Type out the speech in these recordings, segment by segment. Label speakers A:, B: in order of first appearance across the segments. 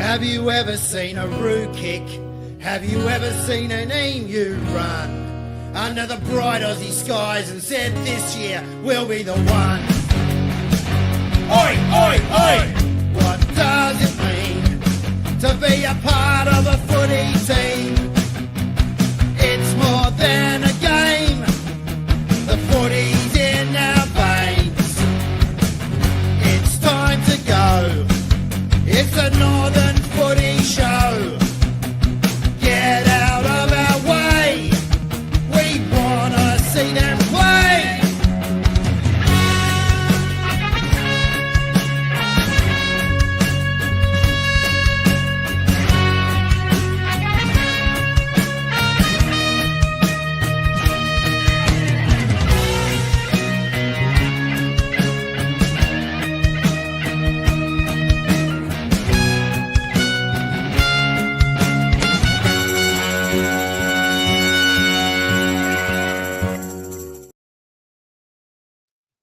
A: Have you ever seen a roo kick? Have you ever seen an emu run under the bright Aussie skies and said this year we'll be the one? Oi, oi, oi! What does it mean to be a part of a footy team? It's more than a game. The footy's in our veins. It's time to go. It's a Northern Footy Show. Get out of our way. We wanna see them play.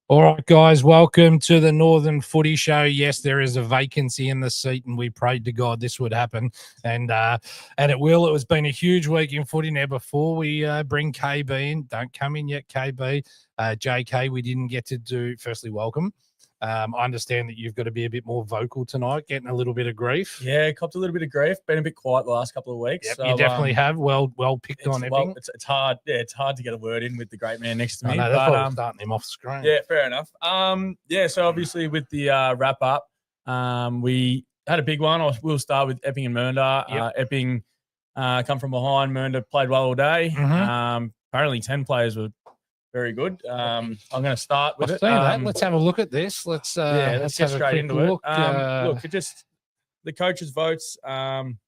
B: All right, guys, welcome to the Northern Footy Show. Yes, there is a vacancy in the seat, and we prayed to God this would happen, and it will. It has been a huge week in footy. Now, before we bring KB in, don't come in yet, KB. JK, we didn't get to do. Firstly, welcome. I understand that you've got to be a bit more vocal tonight, getting a little bit of grief.
C: Yeah, copped a little bit of grief. Been a bit quiet the last couple of weeks.
B: Yep,
C: so,
B: you definitely have. Well picked on Epping.
C: It's hard. Yeah, it's hard to get a word in with the great man next to me.
B: I know, that's why I'm starting him off screen.
C: Yeah, fair enough. So obviously with the wrap up, we had a big one. We'll start with Epping and Mernda.
B: Yep.
C: Epping come from behind. Mernda played well all day.
B: Mhm.
C: Apparently 10 players were very good. I'm going to start with
B: I've
C: it.
B: seen that. Let's have a look at this. Let's
C: get
B: have a
C: straight
B: quick
C: into
B: look.
C: it. Look, it just the coaches' votes. 10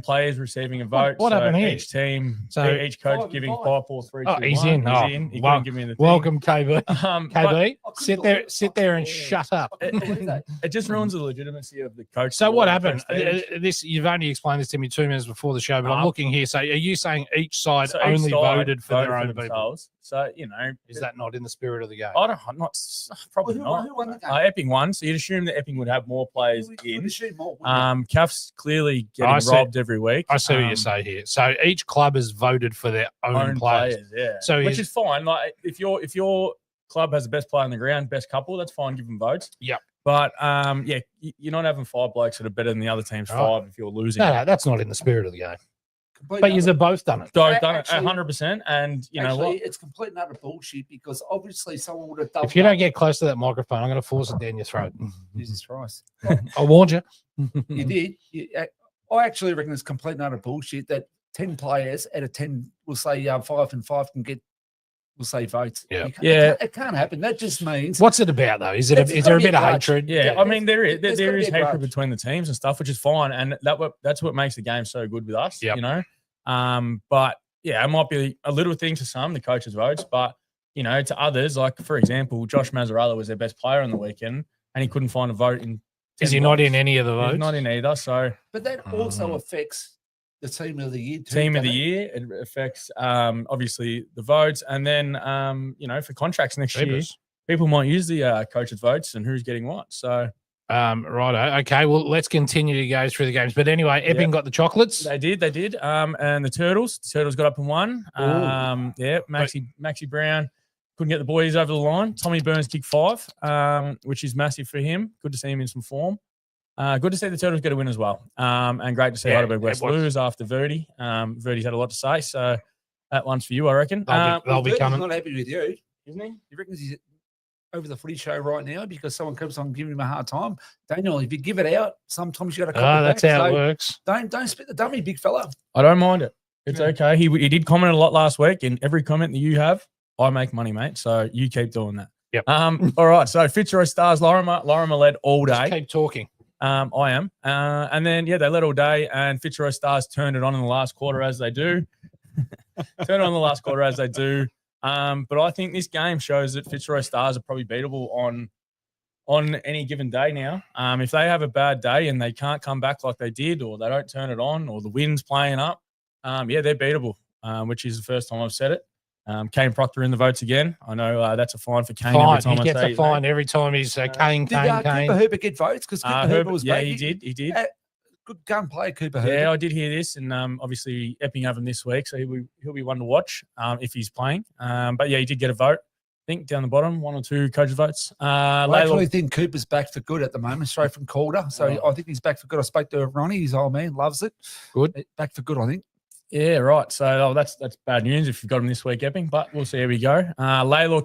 C: players receiving a vote.
B: What happened here?
C: Each team,
B: So-
C: each coach giving 5, 4, 3, 2, 1.
B: He's in.
C: He
B: Well,
C: couldn't give me the thing.
B: welcome, KB. KB,
C: but
B: sit there and shut up.
C: it just ruins the legitimacy of the coach.
B: So what happened? This you've only explained this to me 2 minutes before the show, but I'm looking here. So are you saying each side only voted for their own people?
C: themselves? So
B: Is that not in the spirit of the game?
C: I'm not probably not.
D: Who won the game?
C: Epping won, so you'd assume that Epping would have more players in.
D: More.
C: CAF's clearly
B: I
C: getting
B: see.
C: robbed every week.
B: I see what you say here. So each club has voted for their own players.
C: Yeah.
B: So
C: which is fine. Like if your club has the best player on the ground, best couple, that's fine. Give them votes.
B: Yep.
C: But you're not having 5 blokes that are better than the other team's 5 if you're losing.
B: No, that's not in the spirit of the game. But you've both done it.
C: So done it 100%, and you know what?
D: It's complete and utter bullshit because obviously someone would have done.
B: If you don't get close to that microphone, I'm going to force it down your throat.
D: Jesus Christ,
B: I warned you.
D: you did. I actually reckon it's complete and utter bullshit that 10 players out of 10 will say 5 and 5 can get. Will say votes.
B: Yeah.
D: It can't happen. That just means.
B: What's it about though? Is there a bit of hatred?
C: Yeah, I mean there is
D: gotta be a
C: hatred
D: grudge.
C: between the teams and stuff, which is fine, and that's what makes the game so good with us.
B: Yep.
C: You know, but yeah, it might be a little thing to some, the coaches' votes, but you know, to others, like for example, Josh Mazzarella was their best player on the weekend, and he couldn't find a vote in.
B: Is he not in any of the votes?
C: He's not in either. So,
D: But that also affects the team of the year. Too,
C: team of
D: doesn't
C: the
D: it?
C: year, it affects obviously the votes, and then for contracts next year, people might use the coaches' votes and who's getting what. So.
B: Righto. Okay. Well, let's continue to go through the games. But anyway, Epping got the chocolates.
C: They did. And the Turtles got up and won. Maxi Brown couldn't get the boys over the line. Tommy Burns kicked 5, which is massive for him. Good to see him in some form. Good to see the Turtles get a win as well. And great to see Heidelberg West lose after Verdi. Verdi's had a lot to say, so that one's for you, I reckon.
B: They'll be coming.
D: Not happy with you,
C: isn't he?
D: You reckon he's over the footy show right now because someone keeps on giving him a hard time? Daniel, if you give it out, sometimes you got to.
B: That's how it works.
D: Don't spit the dummy, big fella.
C: I don't mind it. It's okay. He did comment a lot last week, and every comment that you have, I make money, mate. So you keep doing that.
B: Yep.
C: All right. So Fitzroy Stars, Lorimer led all day.
B: Just keep talking.
C: I am. And then, they led all day, and Fitzroy Stars turned it on in the last quarter as they do. But I think this game shows that Fitzroy Stars are probably beatable on any given day now. If they have a bad day and they can't come back like they did, or they don't turn it on, or the wind's playing up, they're beatable, which is the first time I've said it. Kane Proctor in the votes again. I know that's a fine for Kane. Every time
B: he gets a fine every time he's Kane.
D: Did Cooper Herbert get votes? Because Cooper Herbert was
C: he did.
D: good gun player, Cooper.
C: Yeah, I did hear this, and obviously Epping have him this week, so he'll be one to watch if he's playing. But yeah, he did get a vote. I think down the bottom, 1 or 2 coaches' votes.
D: I actually think Cooper's back for good at the moment, straight from Calder. So I think he's back for good. I spoke to Ronnie, his old man, loves it.
B: Good.
D: Back for good, I think.
C: Yeah, right. So that's bad news if you've got him this week, Epping, but we'll see how we go. Laylaw,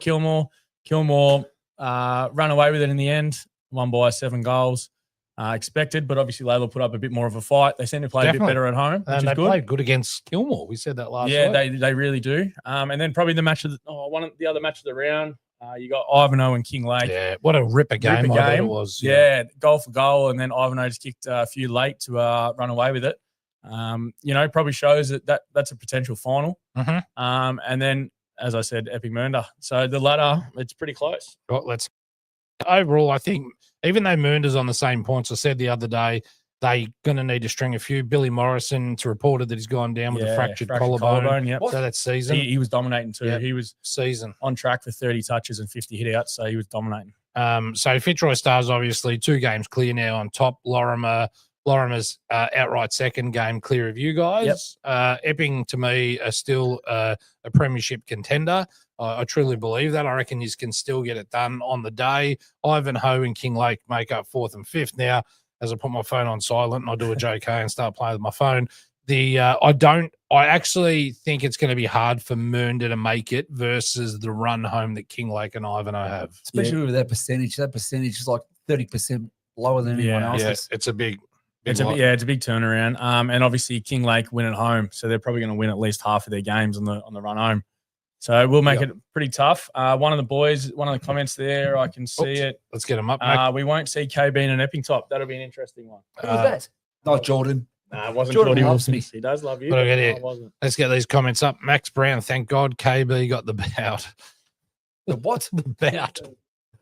C: Kilmore ran away with it in the end, won by 7 goals. Expected, but obviously Laylaw put up a bit more of a fight. They seem to play a bit better at home, which
B: and
C: is
B: they
C: good.
B: played good against Kilmore. We said that last
C: Yeah,
B: week.
C: they really do. And then probably the match of the other match of the round. You got Ivanhoe and King Lake.
B: Yeah, what a ripper game I bet it was.
C: Yeah, goal for goal, and then Ivanhoe just kicked a few late to run away with it. Probably shows that's a potential final.
B: Mm-hmm.
C: And then, as I said, Epping Mernda. So the ladder, it's pretty close.
B: Well, overall, I think even though Mernda's on the same points, I said the other day, they're going to need to string a few. Billy Morrison, it's reported that he's gone down with a fractured collarbone.
C: Yep.
B: So that's season.
C: He was dominating too. Yep. He was
B: season
C: on track for 30 touches and 50 hitouts, so he was dominating.
B: So Fitzroy Stars, obviously, 2 games clear now on top. Lorimer's outright second game clear of you guys.
C: Yep.
B: Epping, to me, are still a premiership contender. I truly believe that. I reckon you can still get it done on the day. Ivanhoe and King Lake make up 4th and 5th. Now, as I put my phone on silent and I do a JK and start playing with my phone, I actually think it's going to be hard for Mernda to make it versus the run home that King Lake and Ivanhoe have.
D: Especially with that percentage. That percentage is like 30% lower than anyone else's.
B: It's a big
C: it's a big turnaround. And obviously King Lake win at home, so they're probably going to win at least half of their games on the run home. So we'll make it pretty tough. One of the comments there, I can see it.
B: Let's get them up.
C: We won't see KB in an Epping top. That'll be an interesting one.
D: Who was that? Not Jordan.
C: It wasn't
D: Jordan
C: Jordan
D: loves
C: Wilson.
D: me.
C: He does love you.
B: But
C: I wasn't.
B: Let's get these comments up. Max Brown, thank God KB got the bout.
D: The what?
B: The bout.
C: It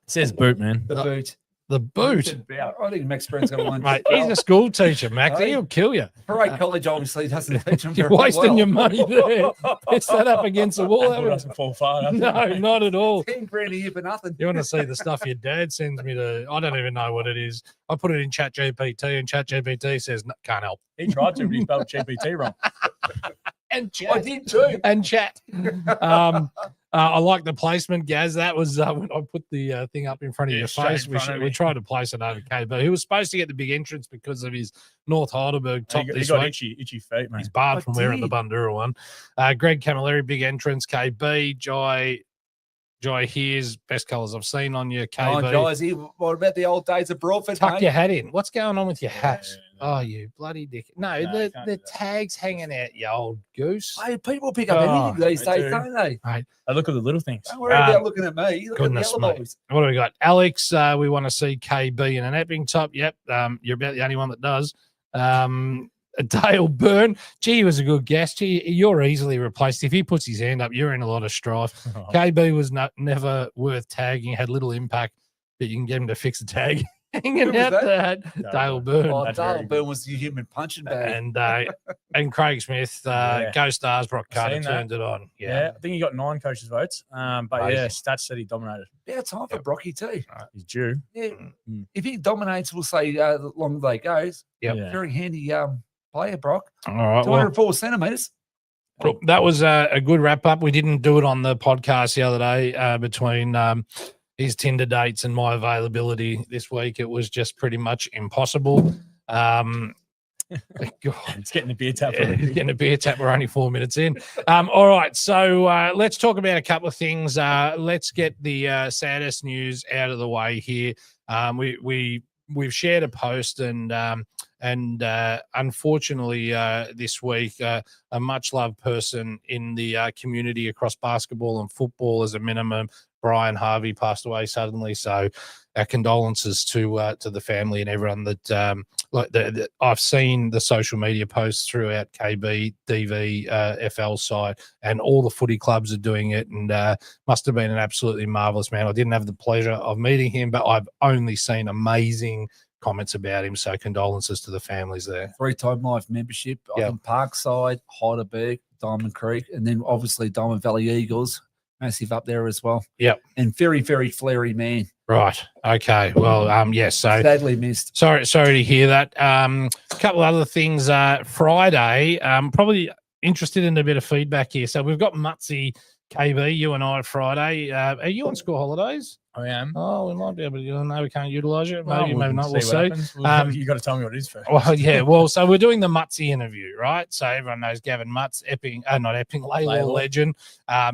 C: says boot, man.
D: The boot.
B: The boot.
D: I think Max Brown's going to win.
B: Mate, he's a school teacher, Max. He'll kill you.
D: Parade College obviously doesn't teach him
B: You're
D: very
B: wasting
D: well.
B: your money there. It's that up against the wall.
C: That doesn't fall far.
B: No, not at all.
D: 10 grand a year for nothing.
B: You want to see the stuff your dad sends me to? I don't even know what it is. I put it in ChatGPT, and ChatGPT says no, can't help.
C: He tried to, but he spelled GPT wrong.
B: And chat.
D: I did too.
B: And chat. I like the placement, Gaz. That was when I put the thing up in front of your face. We tried to place it over KB. He was supposed to get the big entrance because of his North Heidelberg top
C: He
B: this
C: got
B: week.
C: itchy feet, man.
B: He's barred from wearing the Bundoora one. Greg Camilleri, big entrance. KB, Jai here's best colours I've seen on you. KB.
D: Oh, guys, what about the old days of Broadford?
B: Tuck
D: mate?
B: your hat in. What's going on with your hat?
C: Yeah.
B: Oh, you bloody dick. No, the tag's hanging out, you old goose.
D: Hey, people pick up anything these
C: they
D: days,
C: do.
D: don't they?
B: Right.
C: I look at the little things.
D: Don't worry about looking at me. Look at the
B: Goodness
D: other
B: me.
D: boys.
B: What do we got? Alex, we want to see KB in an Epping top. Yep. You're about the only one that does. Dale Byrne. Gee, he was a good guest. Gee, you're easily replaced. If he puts his hand up, you're in a lot of strife. KB was never worth tagging, had little impact, but you can get him to fix the tag. Hanging out there. Dale Byrne.
D: Oh, Dale Byrne was the human punching bag.
B: And Craig Smith, Go Stars, Brock Carter
C: seen that.
B: turned it on.
C: Yeah, I think he got 9 coaches' votes. But yeah, stats said he dominated.
D: Yeah, time for Brocky too.
C: He's due.
D: Yeah. If he dominates, we'll say the longer the day goes.
B: Yep.
C: Yeah.
D: Very handy player, Brock.
B: All right.
D: 204 centimetres.
B: Well, that was a good wrap up. We didn't do it on the podcast the other day between his Tinder dates and my availability this week. It was just pretty much impossible. God.
C: It's getting a beer tap.
B: It's getting a beer tap. We're only 4 minutes in. All right. So let's talk about a couple of things. Let's get the saddest news out of the way here. We've shared a post and unfortunately this week a much loved person in the community across basketball and football as a minimum, Brian Harvey, passed away suddenly. So our condolences to the family and everyone that I've seen the social media posts throughout KB, DV, FL side, and all the footy clubs are doing it, and must have been an absolutely marvellous man. I didn't have the pleasure of meeting him, but I've only seen amazing comments about him. So condolences to the families there.
D: 3-time life membership. I think Parkside, Heidelberg, Diamond Creek, and then obviously Diamond Valley Eagles. massive up there as well.
B: Yep.
D: And very, very flary man.
B: Right. Okay. Well, yes. So
D: Sadly missed.
B: sorry to hear that. A couple of other things. Friday, probably interested in a bit of feedback here. So we've got Mutsy KB, you and I Friday. Are you on school holidays?
C: I am.
B: Oh, we might be able to. No, we can't utilise it.
C: Well,
B: Maybe, maybe not. We'll see.
C: You got to tell me what it is first.
B: Well, yeah. Well, so we're doing the Mutsy interview, right? So everyone knows Gavin Mutz, Laylaw legend.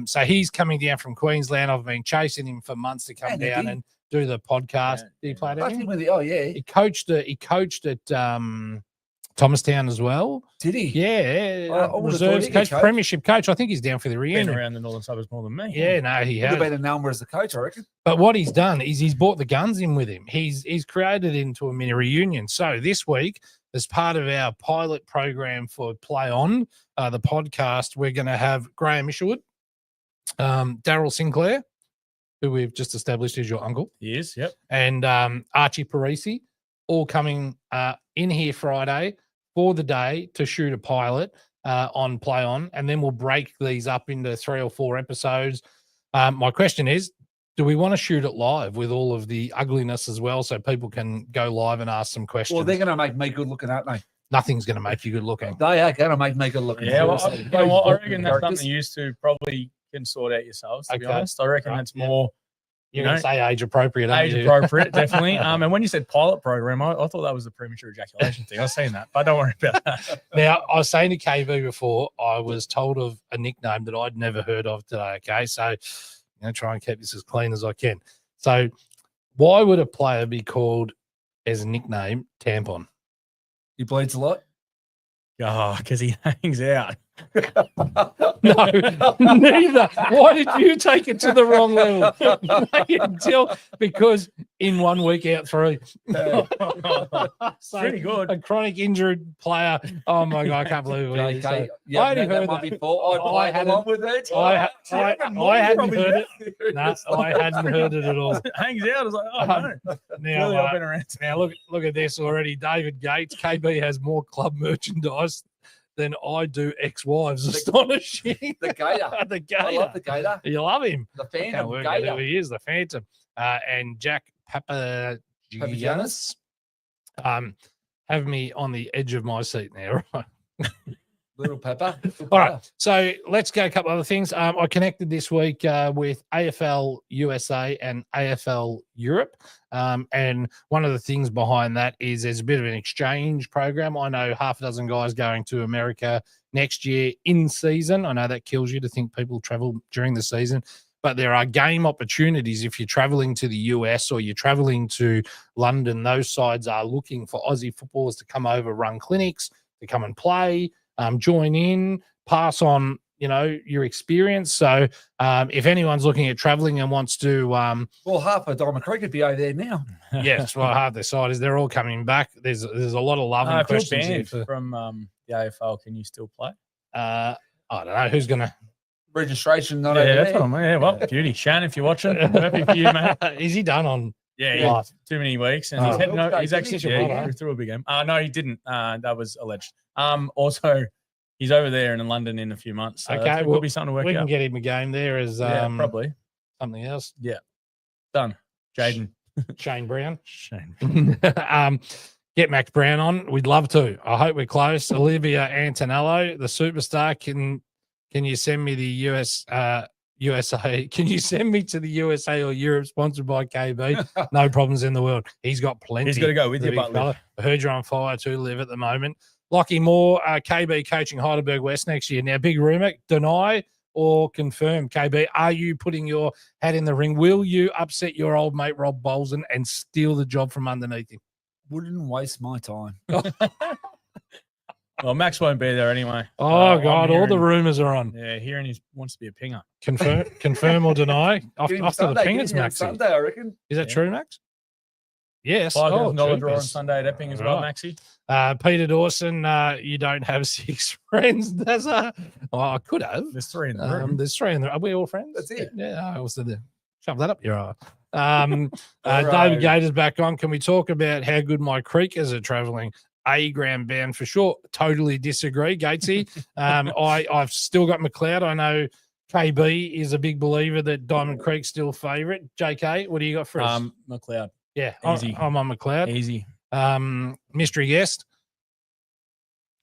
B: So he's coming down from Queensland. I've been chasing him for months to come down and do the podcast. Did he play that?
D: Oh yeah.
B: He coached at Thomastown as well.
D: Did he?
B: Yeah. Reserves coach, premiership coach. I think he's down for the reunion.
C: Been around the northern suburbs more than me.
B: Yeah, no, he has.
D: Would have been a number as the coach, I reckon.
B: But what he's done is he's brought the guns in with him. He's created it into a mini reunion. So this week, as part of our pilot program for Play On, the podcast, we're going to have Graham Isherwood, Daryl Sinclair, who we've just established is your uncle.
C: Yes, yep.
B: And Archie Parisi, all coming in here Friday for the day to shoot a pilot on Play On, and then we'll break these up into 3 or 4 episodes. My question is, do we want to shoot it live with all of the ugliness as well so people can go live and ask some questions?
D: Well, they're going to make me good looking, aren't they?
B: Nothing's going to make you good looking.
D: They are going to make me good looking.
C: Yeah, well, I reckon that's something you used to probably can sort out yourselves, to be honest. I reckon that's more...
B: You're going to say age appropriate,
C: age appropriate, definitely. And when you said pilot program, I thought that was the premature ejaculation thing. I've seen that, but don't worry about that.
B: Now, I was saying to KB before, I was told of a nickname that I'd never heard of today. Okay, so I'm going to try and keep this as clean as I can. So, why would a player be called as a nickname Tampon?
D: He bleeds a lot.
C: Oh, because he hangs out.
B: No, neither. Why did you take it to the wrong level? Because in 1 week out 3. So,
C: pretty good.
B: A chronic injured player. Oh my God, I can't believe it.
D: JK,
B: I only heard that
D: before. I hadn't along with it.
B: I hadn't heard it. No, I hadn't heard it at all.
C: Hangs out. I was like, oh no.
B: Now,
C: I've been around.
B: Now look at this already. David Gates, KB has more club merchandise than I do ex-wives. Astonishing.
D: The Gator.
B: The Gator.
D: I love the Gator.
B: You love him.
D: The Phantom.
B: Can't work out who he is, the Phantom. And Jack Papagiannis. Have me on the edge of my seat now, right?
D: Little Pepper.
B: All right. So let's go a couple other things. I connected this week with AFL USA and AFL Europe. And one of the things behind that is there's a bit of an exchange program. I know half a dozen guys going to America next year in season. I know that kills you to think people travel during the season, but there are game opportunities if you're traveling to the US or you're traveling to London. Those sides are looking for Aussie footballers to come over, run clinics, to come and play. Join in, pass on, your experience. So if anyone's looking at traveling and wants to...
D: well, half of Diamond Creek could be over there now.
B: Yes, well, half their side is they're all coming back. There's a lot of love and questions here
C: from the AFL. Can you still play?
B: I don't know. Who's going to...
D: Registration, not over
C: that's
D: there.
C: what I'm. Yeah, well, beauty. Shan, if you're watching, happy for you, mate.
B: Is he done on...
C: Yeah, too many weeks, and he's actually he threw a big game. No, he didn't. That was alleged. Also, he's over there in London in a few months. So
B: okay,
C: will be something to work out.
B: We can get him a game there as
C: probably
B: something else.
C: Yeah, done. Jaden
B: Shane Brown. Get Max Brown on. We'd love to. I hope we're close. Olivia Antonello, the superstar. Can you send me the USA? Can you send me to the USA or Europe, sponsored by KB? No problems in the world. He's got plenty.
C: He's got to go with you,
B: but I heard you're on fire too, Liv, at the moment. Lockie Moore, KB coaching Heidelberg West next year. Now, big rumour, deny or confirm, KB, are you putting your hat in the ring? Will you upset your old mate Rob Bolson and steal the job from underneath him?
D: Wouldn't waste my time.
C: Well, Max won't be there anyway.
B: Oh, God, all the rumours are on.
C: Yeah, hearing he wants to be a pinger.
B: Confirm or deny? After the pingers, Max.
D: Sunday, I reckon.
B: Is that true, Max? Yes.
C: $5,000 draw on Sunday at Epping as well, Maxie.
B: Peter Dawson, you don't have 6 friends. There's I could have.
C: There's 3 in the room.
B: There's 3 in the room. Are we all friends?
D: That's it.
B: Yeah, I also did. Shove that up your eye. David Gator's back on. Can we talk about how good my creekers are travelling? A-Gram band for sure. Totally disagree, Gatesy. I've still got McLeod. I know KB is a big believer that Diamond Creek's still favourite. JK, what do you got for us?
C: McLeod.
B: Yeah,
C: easy.
B: I'm on McLeod.
C: Easy.
B: Mystery guest.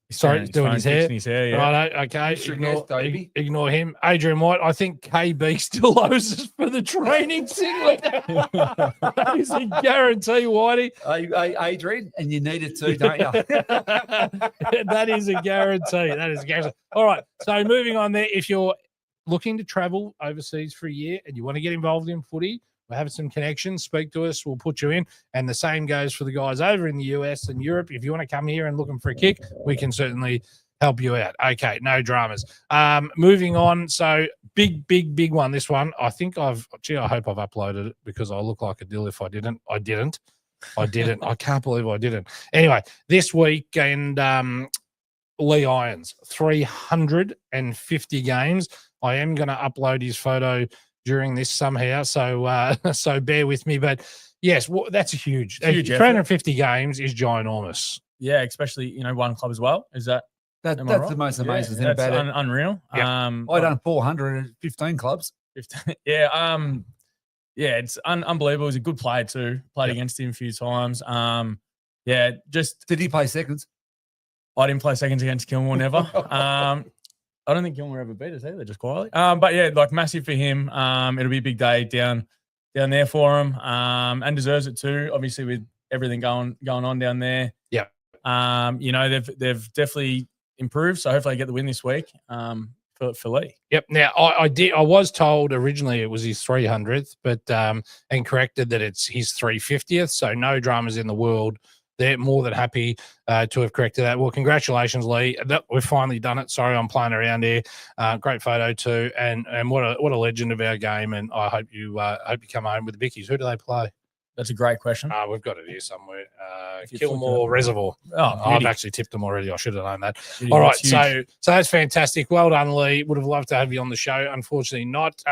C: He's
B: Sorry, he's doing his hair.
C: Fixing his hair, yeah.
B: Right, okay.
D: Mystery guest, baby.
B: Ignore him. Adrian White, I think KB still owes us for the training singlet. That is a guarantee, Whitey.
D: Adrian, and you need it too, don't you?
B: That is a guarantee. That is a guarantee. All right. So moving on there, if you're looking to travel overseas for a year and you want to get involved in footy, we're having some connections, speak to us, we'll put you in. And the same goes for the guys over in the US and Europe. If you want to come here and looking for a kick, we can certainly help you out. Okay, no dramas. Moving on. So big one. This one, I think I hope I've uploaded it because I look like a dill if I didn't. I didn't. I can't believe I didn't. Anyway, this week and Lee Irons, 350 games. I am going to upload his photo during this somehow, so bear with me. But yes, that's a huge 350 games is ginormous.
C: Yeah, especially one club as well. Is that
D: that's the most amazing thing about it.
C: Unreal.
B: Yeah.
D: I done 415 clubs.
C: 15, yeah, it's unbelievable. He's a good player too. Played against him a few times. Yeah, just
D: did he play seconds?
C: I didn't play seconds against Kilmore, never. I don't think Kilmore ever beat us either, just quietly. But yeah, like massive for him. It'll be a big day down there for him, and deserves it too. Obviously, with everything going on down there.
B: Yeah.
C: They've definitely improved. So hopefully, I get the win this week. For Lee.
B: Yep. Now I was told originally it was his 300th, but and corrected that it's his 350th. So no dramas in the world. They're more than happy to have corrected that. Well, congratulations, Lee. We've finally done it. Sorry, I'm playing around here. Great photo too, and what a legend of our game. And I hope you come home with the Vickies. Who do they play?
C: That's a great question.
B: We've got it here somewhere. Kilmore Reservoir. I've actually tipped them already. I should have known that.
C: Beauty.
B: All right, so that's fantastic. Well done, Lee. Would have loved to have you on the show. Unfortunately, not.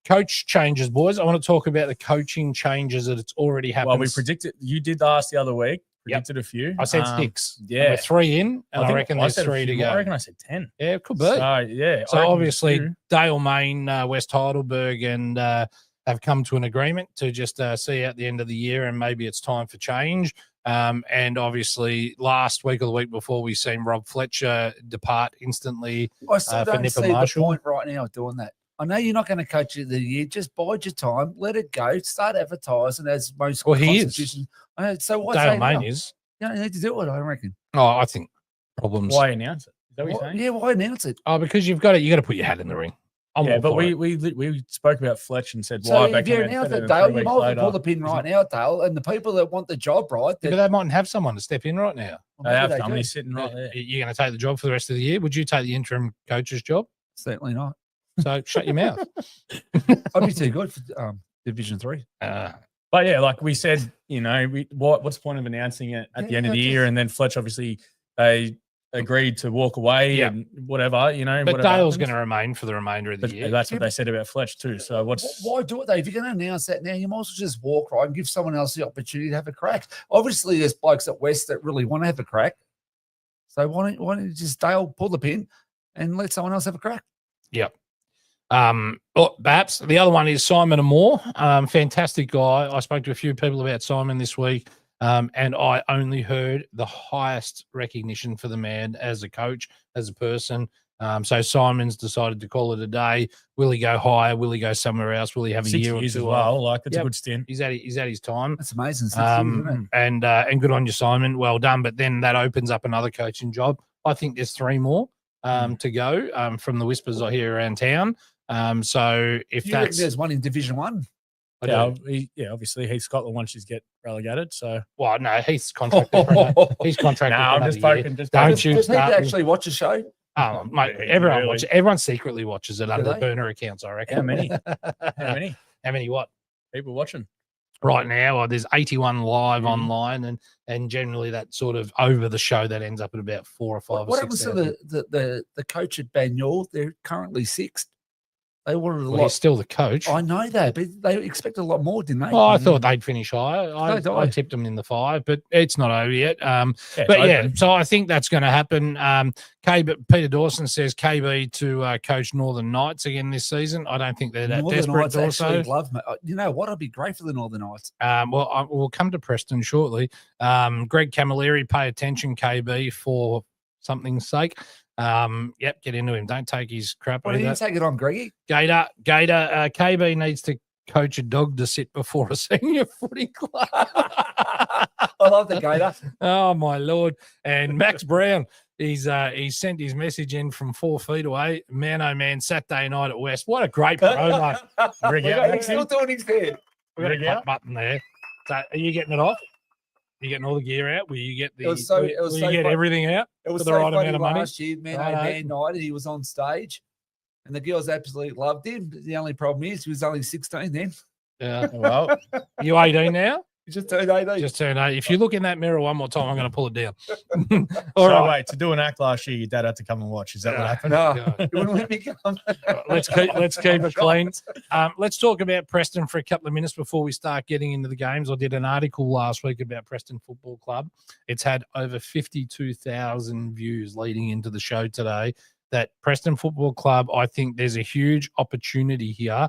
B: Coach changes, boys. I want to talk about the coaching changes that it's already happened.
C: Well, we predicted. You did ask the other week. Predicted a few.
B: I said 6.
C: Yeah.
B: We're 3 in, and I reckon there's 3 to go.
C: I reckon I said 10.
B: Yeah, it could be.
C: So, yeah.
B: So obviously, Dale Main, West Heidelberg, and have come to an agreement to just see out the end of the year, and maybe it's time for change. And obviously, last week or the week before, we seen Rob Fletcher depart instantly.
D: I still don't see
B: Marshall.
D: the point right now of doing that. I know you're not going to coach it the year. Just bide your time, let it go, start advertising as most.
B: Well, he is.
D: So what's
B: Dale Main is.
D: You don't need to do it, I reckon.
B: Oh, I think problems.
C: Why announce it? Is that what you're saying?
D: Yeah, why announce it?
B: Oh, because you got to put your hat in the ring.
C: But we spoke about Fletch and said
D: so
C: why
D: if
C: back
D: you
C: in
D: announce it, Dale, you might as well pull the pin right now, Dale. And the people that want the job right,
B: because they mightn't have someone to step in right now.
C: They have somebody sitting right there.
B: You're going to take the job for the rest of the year? Would you take the interim coach's job?
D: Certainly not.
B: So shut your mouth.
D: I'd be too good for Division 3.
C: But yeah, like we said, what's the point of announcing it at the end of the year? And then Fletch, obviously, they agreed to walk away and whatever,
B: But Dale's going to remain for the remainder of the year.
C: That's what they said about Fletch too. So
D: why do it though? If you're going to announce that now, you might as well just walk right and give someone else the opportunity to have a crack. Obviously, there's blokes at West that really want to have a crack. So why don't you just Dale pull the pin and let someone else have a crack?
B: Yep. Perhaps the other one is Simon Amore. Fantastic guy. I spoke to a few people about Simon this week, and I only heard the highest recognition for the man as a coach, as a person. So Simon's decided to call it a day. Will he go higher? Will he go somewhere else? Will he have a
C: 6
B: year
C: years
B: or two
C: as well? Like it's a good stint.
B: He's at his time.
D: That's amazing. 6 years, isn't it?
B: And good on you, Simon. Well done. But then that opens up another coaching job. I think there's 3 more to go from the whispers I hear around town. So if
D: there's one in Division 1.
C: Obviously Heath Scotland wants to get relegated. So
B: no, Heath's contracted. He's contracted.
C: No, I'm just poking.
B: Don't you
D: does he actually watch a show?
B: Oh, mate, everyone watches. Everyone secretly watches it under the burner accounts. I reckon.
C: How many? How many?
B: What
C: people watching
B: right now? There's 81 live online, and generally that sort of over the show that ends up at about 4 or 5.
D: What happens to the coach at Banyule? They're currently 6th. They wanted a
B: Well,
D: lot.
B: he's still the coach.
D: I know that, but they expected a lot more, didn't they?
B: Oh, I thought they'd finish higher.
D: So
B: I tipped them in the 5, but it's not over yet.
C: it's
B: But yeah,
C: open.
B: so I think that's going to happen. Peter Dawson says KB to coach Northern Knights again this season. I don't think they're that
D: Northern
B: desperate.
D: Knights
B: Also,
D: actually love me. You know what? I'd be great for the Northern Knights.
B: We'll come to Preston shortly. Greg Camilleri, pay attention, KB, for something's sake. Yep, get into him. Don't take his crap.
D: Why do you take it on, Greggy?
B: Gator, KB needs to coach a dog to sit before a senior footy club.
D: I love the Gator.
B: Oh my lord! And Max Brown, he's sent his message in from 4 feet away. Man, oh man, Saturday night at West. What a great promo!
C: Rig out.
D: He's still doing his head.
B: We got a
C: Rig
B: hot
C: out.
B: button there. So, are you getting it off? Are you getting all the gear out? Will you get the?
D: It was so-
B: will
D: it was
B: will
D: so
B: you get
D: fun.
B: everything out?
D: It was
B: For the
D: so
B: right
D: funny
B: amount of money?
D: last year, man,
B: Righto.
D: man night, he was on stage, and the girls absolutely loved him. The only problem is he was only 16 then.
B: Yeah.
C: Well,
B: You 18 now?
D: He just turned 18.
B: Just turned 8. If you look in that mirror one more time, I'm going to pull it down.
C: all
B: All
C: right.
B: right.
C: Wait, to do an act last year, your dad had to come and watch. Is that what happened?
D: No,
B: Yeah.
D: he wouldn't let me come.
B: Let's keep it clean. Let's talk about Preston for a couple of minutes before we start getting into the games. I did an article last week about Preston Football Club. It's had over 52,000 views leading into the show today. That Preston Football Club, I think there's a huge opportunity here.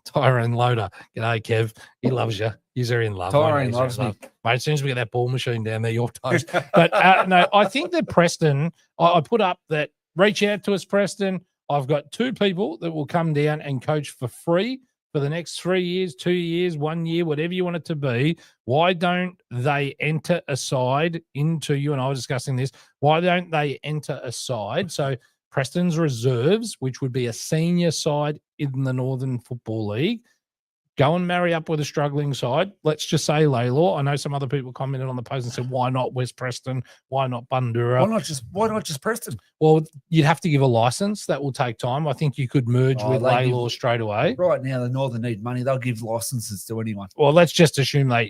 B: Tyrone Loader. G'day, Kev. He loves you. He's in love.
D: Tyrone
B: He's
D: loves
B: in
D: me.
B: love. Mate, as soon as we get that ball machine down there, you're toast. But no, I think that Preston, I put up that reach out to us, Preston. I've got 2 people that will come down and coach for free for the next 3 years, 2 years, 1 year, whatever you want it to be. Why don't they enter a side into, you and I were discussing this, why don't they enter a side? So Preston's reserves, which would be a senior side in the Northern Football League, go and marry up with a struggling side. Let's just say Laylaw. I know some other people commented on the post and said, why not West Preston? Why not Bundura?
D: Why not just Preston?
B: Well, you'd have to give a license. That will take time. I think you could merge with
D: they give-
B: Laylaw straight away.
D: Right now, the Northern need money. They'll give licenses to anyone.
B: Well, let's just assume that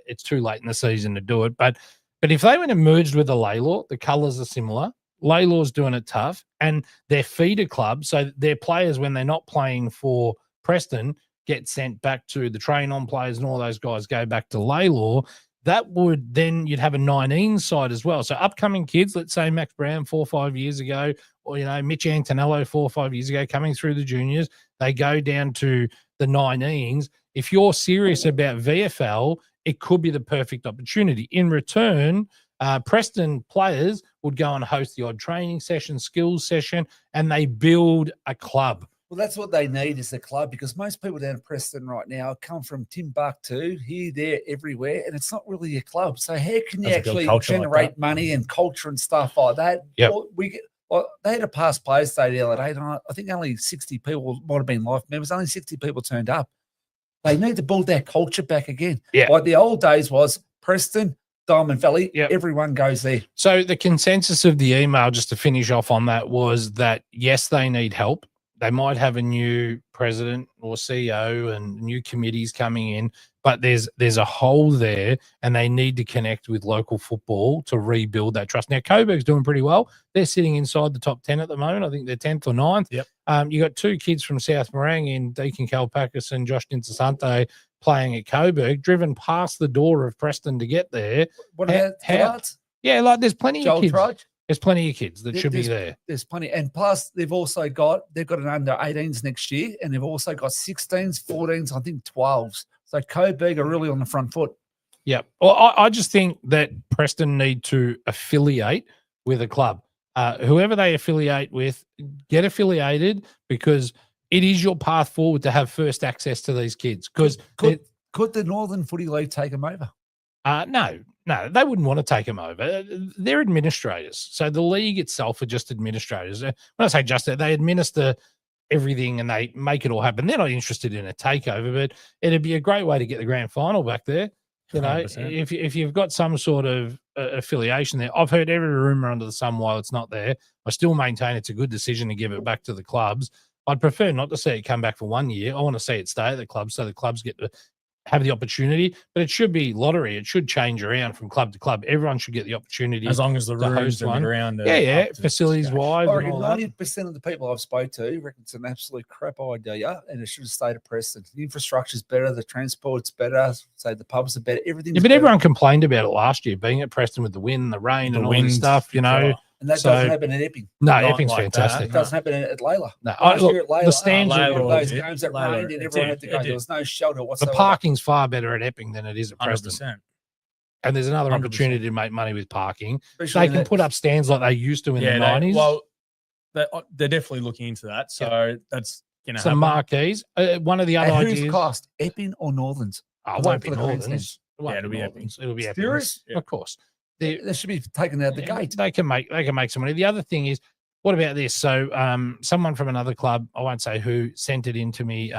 B: it's too late in the season to do it. But if they went and merged with the Laylaw, the colours are similar. Laylaw's doing it tough, and their feeder club, so their players, when they're not playing for Preston, get sent back to the train-on players, and all those guys go back to Laylaw. That would then you'd have a 19 side as well. So upcoming kids, let's say Max Brown 4 or 5 years ago, or Mitch Antonello 4 or 5 years ago, coming through the juniors, they go down to the 19s. If you're serious about VFL, it could be the perfect opportunity. In return, Preston players would go and host the odd training session, skills session, and they build a club.
D: Well, that's what they need is a club, because most people down in Preston right now come from Timbuktu, here, there, everywhere, and it's not really a club. So how can you
C: Doesn't build
D: actually
C: culture like
D: generate
C: that.
D: money and culture and stuff like that?
B: Yep.
D: They had a past players day the other day, and I think only 60 people, might have been life members, only 60 people turned up. They need to build that culture back again.
B: Yeah.
D: Like the old days was Preston, Diamond Valley,
B: Yep.
D: everyone goes there.
B: So the consensus of the email, just to finish off on that, was that, yes, they need help. They might have a new president or CEO and new committees coming in, but there's a hole there, and they need to connect with local football to rebuild that trust. Now, Coburg's doing pretty well. They're sitting inside the top 10 at the moment. I think they're 10th or 9th.
C: Yep.
B: You got 2 kids from South Morang in Deacon Kalpakis and Josh Dinsasante playing at Coburg, driven past the door of Preston to get there.
D: What
B: How-
D: about
B: how-
D: Tallards?
B: Yeah, like there's plenty
D: Joel
B: of kids.
D: Trudge?
B: There's plenty of kids that should be
D: There's-
B: there.
D: There's plenty. And plus, they've got an under 18s next year, and they've also got 16s, 14s, I think 12s. So Coburg are really on the front foot.
B: Yeah. Well, I just think that Preston need to affiliate with a club. Whoever they affiliate with, get affiliated, because it is your path forward to have first access to these kids. Because
D: Could the Northern Footy League take them over?
B: no, they wouldn't want to take them over. They're administrators. So the league itself are just administrators. When I say just that, they administer everything and they make it all happen. They're not interested in a takeover, but it'd be a great way to get the grand final back there. You know,
C: 100%.
B: if you've got some sort of affiliation there, I've heard every rumor under the sun while it's not there. I still maintain it's a good decision to give it back to the clubs. I'd prefer not to see it come back for 1 year. I want to see it stay at the clubs so the clubs get to have the opportunity, but it should be lottery. It should change around from club to club. Everyone should get the opportunity
C: as long as the
B: to
C: rooms
B: host
C: and
B: one.
C: the ground.
B: Yeah, facilities wise.
D: I
B: And
D: reckon
B: all that.
D: 90% of the people I've spoke to reckon it's an absolute crap idea, and it should have stayed at Preston. The infrastructure's better, the transport's better, so the pubs are better, everything's
B: Yeah, but
D: better.
B: everyone complained about it last year, being at Preston with the wind, the rain, and all this stuff. You know,
D: And that
B: so-
D: doesn't happen at Epping.
B: no,
C: Not
B: Epping's
C: like that.
B: fantastic.
D: It doesn't happen at Layla.
B: No,
D: Last
B: look,
D: year at Layla,
B: the stands
C: Layla
D: one of those
C: did.
D: games that
C: Layla,
D: rained and
C: it
D: everyone
C: did,
D: had to
C: it
D: go.
C: did.
D: There was no shelter
B: the
D: whatsoever.
B: parking's far better at Epping than it is at Preston.
C: 100%.
B: And there's another
C: 100%.
B: opportunity to make money with parking.
D: Especially
B: They
D: in
B: can
D: that-
B: put up stands like they used to in the 90s.
C: Well, they're definitely looking into that. So that's going to
B: some
C: happen.
B: marquees. One of the other
D: And who's
B: ideas.
D: cost? Epping or Northerns?
B: Oh, it
D: Vote
B: won't
D: for
B: be
D: the
B: Northerns.
D: grandstand.
B: It won't
C: Yeah, it'll be
B: Northerns. It'll be
D: Serious?
B: Epping. Of course.
D: They should be taken out the gate.
B: They can make some money. The other thing is, what about this? So someone from another club, I won't say who, sent it in to me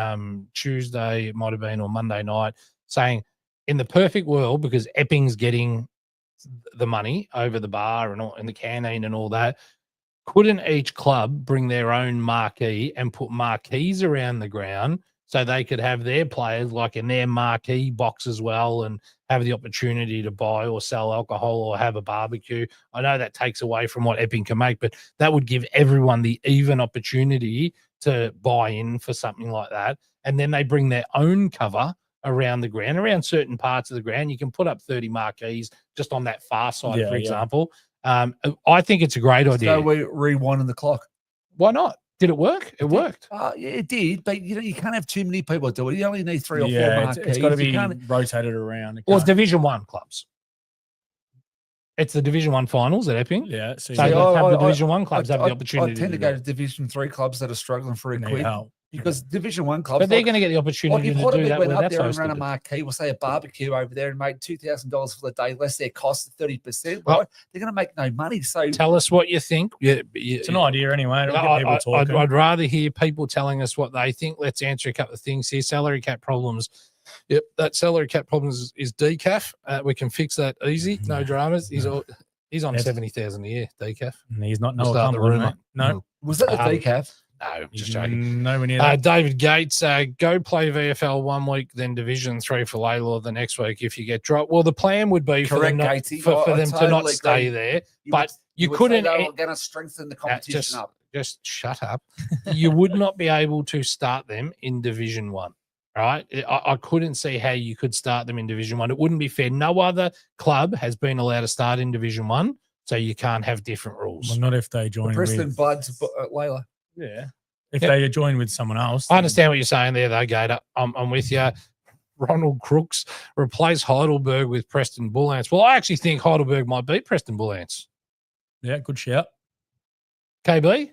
B: Tuesday, it might have been, or Monday night, saying in the perfect world, because Epping's getting the money over the bar and all, in the canteen and all that, couldn't each club bring their own marquee and put marquees around the ground so they could have their players like in their marquee box as well and have the opportunity to buy or sell alcohol or have a barbecue? I know that takes away from what Epping can make, but that would give everyone the even opportunity to buy in for something like that. And then they bring their own cover around the ground, around certain parts of the ground. You can put up 30 marquees just on that far side,
C: Yeah,
B: for
C: yeah.
B: example. I think it's a great idea.
D: So we're rewinding the clock.
B: Why not? Did it work? It worked.
D: Yeah, it did, but you can't have too many people do it. You only need 3 or 4
C: Yeah,
D: marquees.
C: it's got to
D: You
C: be
D: can't-
C: rotated around. It
B: Well, it's
C: can't-
B: Division 1 clubs. It's the Division 1 finals at Epping.
C: yeah. So
B: So
C: you
B: let's have the
D: I-
B: Division 1 clubs have the
D: I
B: opportunity
D: tend to
B: do
D: go
B: that.
D: to Division 3 clubs that are struggling for a
C: need
D: quid
C: help.
D: because Division 1 clubs.
B: But they're
D: like-
B: going to get the
D: like
B: opportunity
D: if
B: to do
D: Heidelberg
B: that
D: went
B: where
D: up
B: that's
D: there and ran a
B: hosted.
D: marquee, we'll say a barbecue over there and made $2,000 for the day, less their cost of 30%,
B: Well-
D: right? They're going to make no money. So
B: Tell us what you think.
C: It's an idea anyway. It'll get people talking.
B: I'd rather hear people telling us what they think. Let's answer a couple of things here. Salary cap problems. Yep, that salary cap problems is decaf. We can fix that easy. No dramas. He's on
C: Yes.
B: 70,000 a year. Decaf.
C: And he's not
B: We'll
C: Noah
B: start the
C: Cumberland,
B: rumour.
C: mate. No,
D: was that the
B: Um,
D: decaf?
B: No,
C: he's
B: just joking.
C: nowhere near that.
B: David Gates, go play VFL 1 week, then Division 3 for Laylaw the next week if you get dropped. Well, the plan would be for
D: Correct,
B: them, not,
D: Gatesy.
B: for
D: I
B: them to not
D: totally
B: stay
D: agree.
B: there.
D: You
B: but
D: would-
B: you
D: would say
B: couldn't.
D: they were going to strengthen the competition up.
B: Just shut up. You would not be able to start them in Division 1, right? I couldn't see how you could start them in Division 1. It wouldn't be fair. No other club has been allowed to start in Division 1, so you can't have different rules.
C: Well, not if they join
D: Preston
C: with.
D: Buds, Layla.
C: Yeah. If
B: Yep.
C: they join with someone else.
B: I understand what you're saying there, though, Gator. I'm with you. Ronald Crooks replace Heidelberg with Preston Bull Ants. Well, I actually think Heidelberg might beat Preston Bull Ants.
C: Yeah, good shout.
B: KB,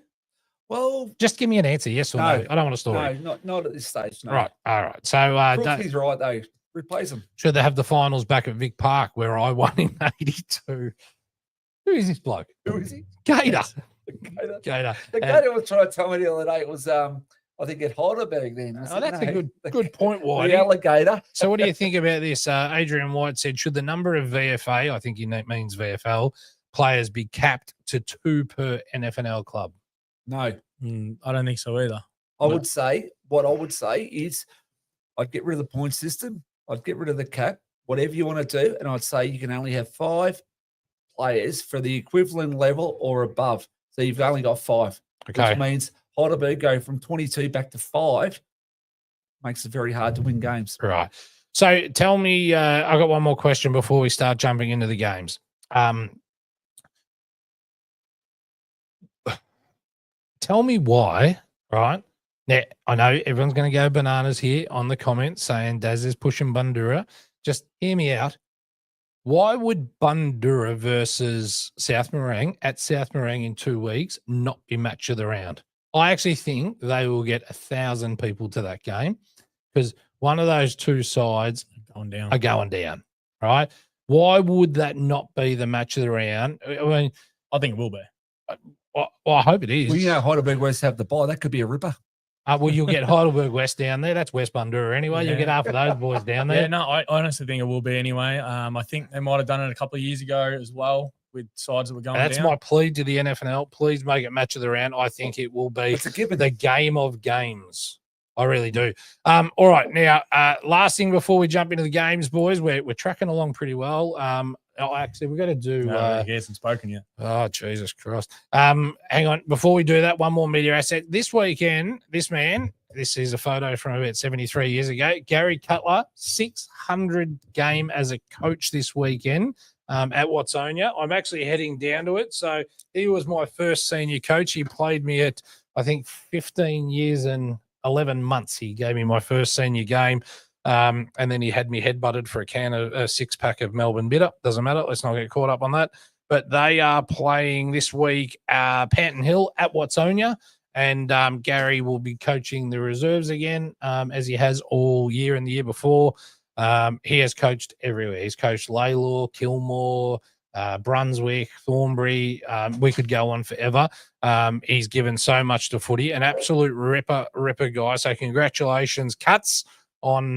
D: Well,
B: just give me an answer, yes or no.
D: No.
B: I don't want a story.
D: no, not at this stage. No.
B: Right, all right. So
D: Crooksy's right, though. Replace him.
B: should they have the finals back at Vic Park where I won in 82? Who is this bloke?
D: Who is he?
B: Gator.
D: The Gator.
B: Gator.
D: The
B: And-
D: Gator was trying to tell me the other day it was, I think, at Heidelberg then. I
B: Oh,
D: said,
B: that's a
D: no,
B: good point,
D: The
B: Whitey.
D: alligator.
B: So what do you think about this? Adrian White said, should the number of VFA, I think he means VFL, players be capped to 2 per NFNL club?
D: No.
C: I don't think so either.
D: What I would say is I'd get rid of the point system. I'd get rid of the cap, whatever you want to do. And I'd say you can only have 5 players for the equivalent level or above. So you've only got 5,
B: Okay.
D: which means Heidelberg go from 22 back to 5. Makes it very hard to win games.
B: Right. So tell me, I got one more question before we start jumping into the games. Tell me why, right? Now, I know everyone's going to go bananas here on the comments saying Daz is pushing Bandura. Just hear me out. Why would Bandura versus South Morang at South Morang in 2 weeks not be match of the round? I actually think they will get 1,000 people to that game because one of those two sides
C: Going down.
B: are going down, right? Why would that not be the match of the round? I mean,
C: I think it will be.
B: well, I hope it is.
D: Well, you know, Heidelberg West have the bye. That could be a ripper.
B: Well, you'll get Heidelberg West down there. That's West Bandura anyway. You'll
C: Yeah.
B: get half of those boys down there.
C: Yeah, no, I honestly think it will be anyway. I think they might have done it a couple of years ago as well with sides that were going
B: And that's
C: down.
B: my plea to the NFNL. Please make it match of the round. I think it will be
D: It's a given.
B: the game of games. I really do. All right, now last thing before we jump into the games, boys, we're tracking along pretty well. Actually, we've got to do.
C: No, he hasn't spoken yet.
B: Oh, Jesus Christ! Hang on, before we do that, one more media asset this weekend. This man, this is a photo from about 73 years ago. Gary Cutler, 600 game as a coach this weekend. At Watsonia. I'm actually heading down to it. So he was my first senior coach. He played me at, I think, 15 years and 11 months. He gave me my first senior game. And then he had me headbutted for a six-pack of Melbourne Bitter. Doesn't matter. Let's not get caught up on that. But they are playing this week Panton Hill at Watsonia. And Gary will be coaching the reserves again, as he has all year and the year before. He has coached everywhere. He's coached Laylaw, Kilmore, Brunswick, Thornbury. We could go on forever. He's given so much to footy, an absolute ripper guy. So congratulations, Cuts, on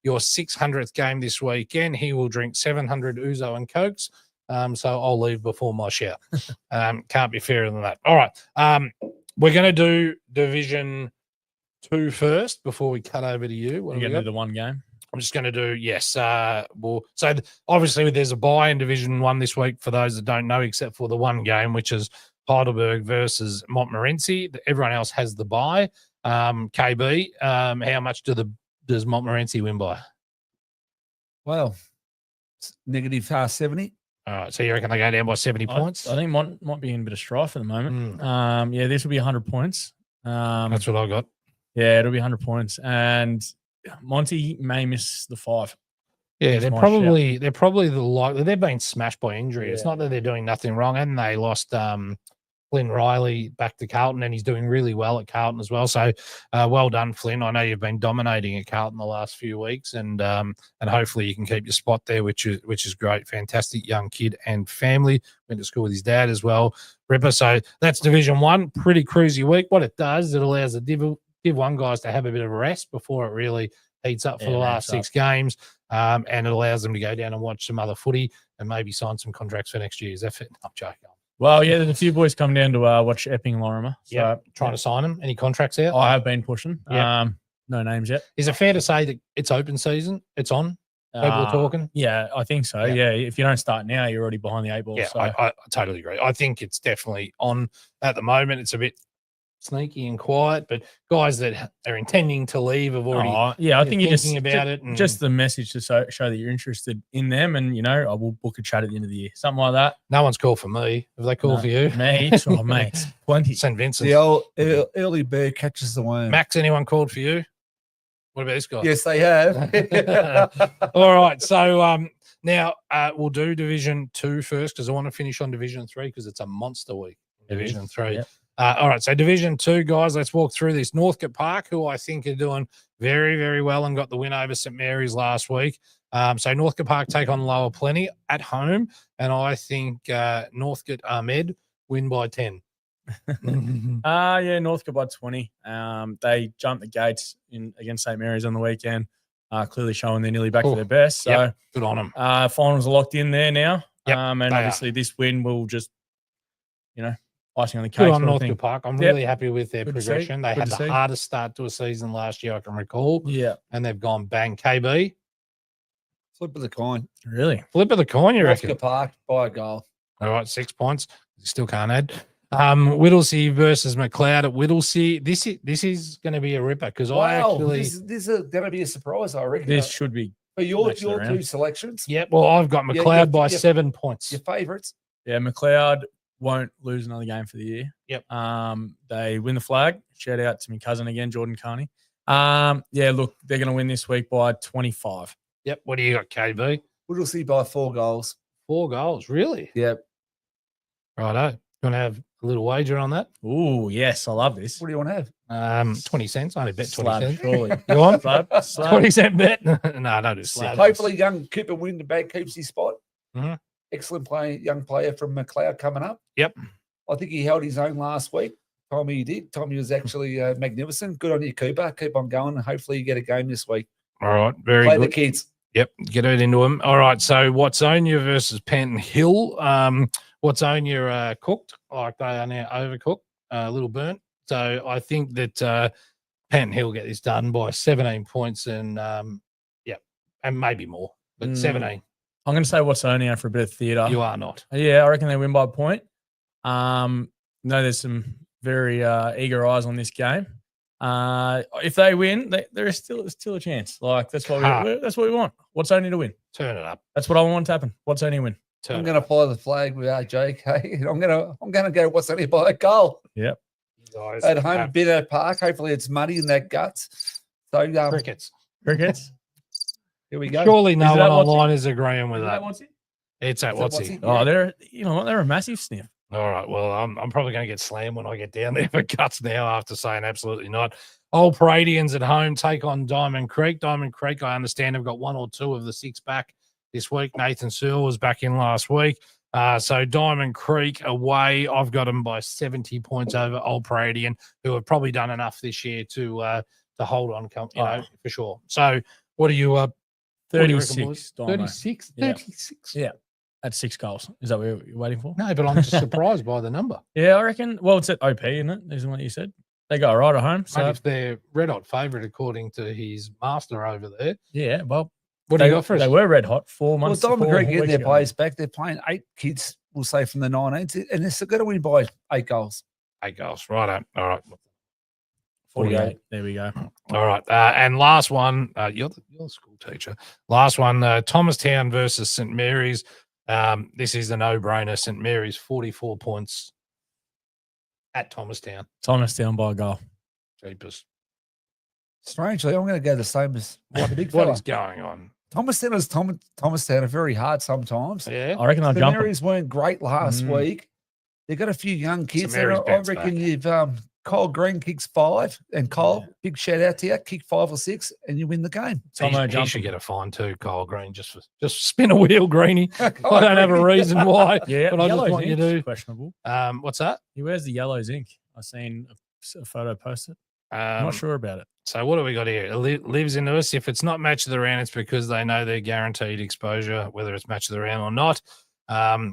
B: your 600th game this weekend. He will drink 700 Ouzo and Cokes. So I'll leave before my shout. Can't be fairer than that. All right. We're going to do Division 2 first before we cut over to you.
C: We're going to do the one game.
B: I'm just going to do, obviously there's a bye in Division 1 this week for those that don't know, except for the one game, which is Heidelberg versus Montmorency. Everyone else has the bye. KB, how much does Montmorency win by?
D: Well, negative 70.
B: All right, so you reckon they go down by 70 points?
C: I think might be in a bit of strife at the moment. This will be 100 points.
B: That's what I got.
C: Yeah, it'll be 100 points. And Monty may miss the 5.
B: Yeah, they're probably they've been smashed by injury. Yeah. It's not that they're doing nothing wrong, and they lost Flynn Riley back to Carlton, and he's doing really well at Carlton as well. So, well done, Flynn. I know you've been dominating at Carlton the last few weeks, and hopefully you can keep your spot there, which is great. Fantastic young kid and family. Went to school with his dad as well. Ripper. So that's Division 1. Pretty cruisy week. What it does, it allows the Div 1 guys to have a bit of a rest before it really heats up for the last 6 games, and it allows them to go down and watch some other footy and maybe sign some contracts for next year. Is that fit? I'm joking.
C: Well, yeah, there's a few boys come down to watch Epping and Lorimer. So
B: trying to sign them. Any contracts out?
C: I have been pushing. No names yet.
B: Is it fair to say that it's open season? It's on? People are talking?
C: Yeah, I think so. Yeah. If you don't start now, you're already behind the 8 ball.
B: Yeah,
C: so.
B: I totally agree. I think it's definitely on at the moment. It's a bit sneaky and quiet, but guys that are intending to leave have already
C: I think you're
B: thinking about it. And
C: just the message to show that you're interested in them, and I will book a chat at the end of the year, something like that.
B: No one's called for me. Have they called for you?
C: Me? Oh, mate, plenty.
B: St. Vincent.
D: The old early bird catches the worm.
B: Max, anyone called for you? What about this guy?
D: Yes, they have.
B: All right, so now we'll do Division 2 first, because I want to finish on Division 3 because it's a monster week. Division 3.
C: Yep.
B: All right, so Division 2, guys, let's walk through this. Northcote Park, who I think are doing very, very well and got the win over St. Mary's last week. So Northcote Park take on Lower Plenty at home, and I think Northcote Ahmed win by 10.
C: Northcote by 20. They jumped the gates against St. Mary's on the weekend, clearly showing they're nearly back to their best. So
B: good on them.
C: Finals are locked in there now.
B: And
C: obviously this win will just, icing on the cake.
B: Good on Northcote Park. I'm really happy with their progression. They had the hardest start to a season last year I can recall.
C: Yeah.
B: And they've gone bang. KB?
D: Flip of the coin.
C: Really?
B: Flip of the coin, you reckon?
D: Northcote Park by a goal.
B: All right, 6 points. Still can't add. Whittlesea versus McLeod at Whittlesea. This is going to be a ripper because
D: this is going to be a surprise, I reckon.
C: This should be.
D: For your 2 selections.
B: Yep. Well, I've got McLeod by 7 points.
D: Your favourites.
C: Yeah, McLeod won't lose another game for the year.
B: Yep.
C: They win the flag. Shout out to my cousin again, Jordan Carney. Look, they're going to win this week by 25.
B: Yep. What do you got, KB?
D: Whittlesea by 4 goals.
B: 4 goals, really?
D: Yep.
B: Righto. You want to have a little wager on that?
C: Oh, yes. I love this.
D: What do you want to have?
B: 20 cents. I only bet 20
C: Slab,
B: cents.
C: surely.
B: You want?
C: Slab.
B: 20-cent bet? No, don't do slab.
D: Hopefully, young Cooper win the bag keeps his spot.
B: Mm-hmm.
D: Excellent young player from McLeod coming up.
B: Yep.
D: I think he held his own last week. Tommy did. Tommy was actually magnificent. Good on you, Cooper. Keep on going. Hopefully, you get a game this week.
B: All right. Very
D: Play
B: good.
D: the kids.
B: Yep. Get it into them. All right. So, Watsonia versus Panton Hill. Watsonia cooked, like they are now overcooked, a little burnt. So, I think that Penn Hill get this done by 17 points and and maybe more, but 17.
C: I'm going to say Watsonia for a bit of theatre.
B: You are not.
C: Yeah, I reckon they win by a point. No, there's some very eager eyes on this game. If they win, there's still a chance. Like that's what we want. Watsonia to win.
B: Turn it up.
C: That's what I want to happen. Watsonia win.
D: I'm going to fly the flag with JK. I'm going to go Watsonia by a goal.
C: Yep.
B: Guys,
D: At home at Bidder Park. Hopefully it's muddy in that guts. So
B: crickets.
D: Here we go.
B: Surely no
C: Is
B: one
C: that
B: online is agreeing with that.
C: What's it?
B: It's at Watsy.
C: Oh, they're a massive sniff.
B: All right. Well, I'm probably going to get slammed when I get down there for cuts now after saying absolutely not. Old Paradians at home take on Diamond Creek. Diamond Creek, I understand, have got 1 or 2 of the 6 back this week. Nathan Searle was back in last week. So Diamond Creek away. I've got them by 70 points over Old Paradian, who have probably done enough this year to hold on, for sure. So what are you
C: 36.
B: 36?
C: Yeah.
B: 36.
C: Yeah. That's 6 goals. Is that what you're waiting for?
B: No, but I'm just surprised by the number.
C: Yeah, I reckon. Well, it's at OP, isn't it? Isn't what you said? They go right at home. So
B: Maybe if they're red hot favourite according to his master over there.
C: yeah, well,
B: What do you got for us?
C: They were red hot 4 months.
D: Well, Diamond Creek getting
C: weeks
D: their
C: ago.
D: players back. They're playing 8 kids, we'll say, from the 19s, and they're still going to win by 8 goals.
B: 8 goals. Right. All right.
C: 48. There we go.
B: All right. And last one, you're the school teacher. Last one, Thomastown versus St. Mary's. This is a no-brainer. St. Mary's 44 points at Thomastown.
C: Thomastown by a goal.
B: Jeepers.
D: Strangely, I'm going to go the same as the big
B: What
D: fella.
B: is going on?
D: Thomastown are very hard sometimes.
B: Yeah.
C: I reckon I'll
D: The
C: jump 'em.
D: Marys weren't great last week. They've got a few young kids.
B: St. Mary's
D: I
B: bounce
D: reckon
B: back.
D: you've Kyle Green kicks 5, and Kyle, big shout out to you, kick 5 or 6, and you win the game.
B: He should get a fine too, Kyle Green, just spin a wheel, Greenie. I don't have a reason why,
C: Yeah,
B: but I just
C: yellow
B: want you
C: zinc's
B: to.
C: questionable.
B: What's that?
C: He wears the yellow zinc. I seen a photo posted. I'm not sure about it.
B: So what do we got here? It lives into us. If it's not match of the round, it's because they know they're guaranteed exposure, whether it's match of the round or not.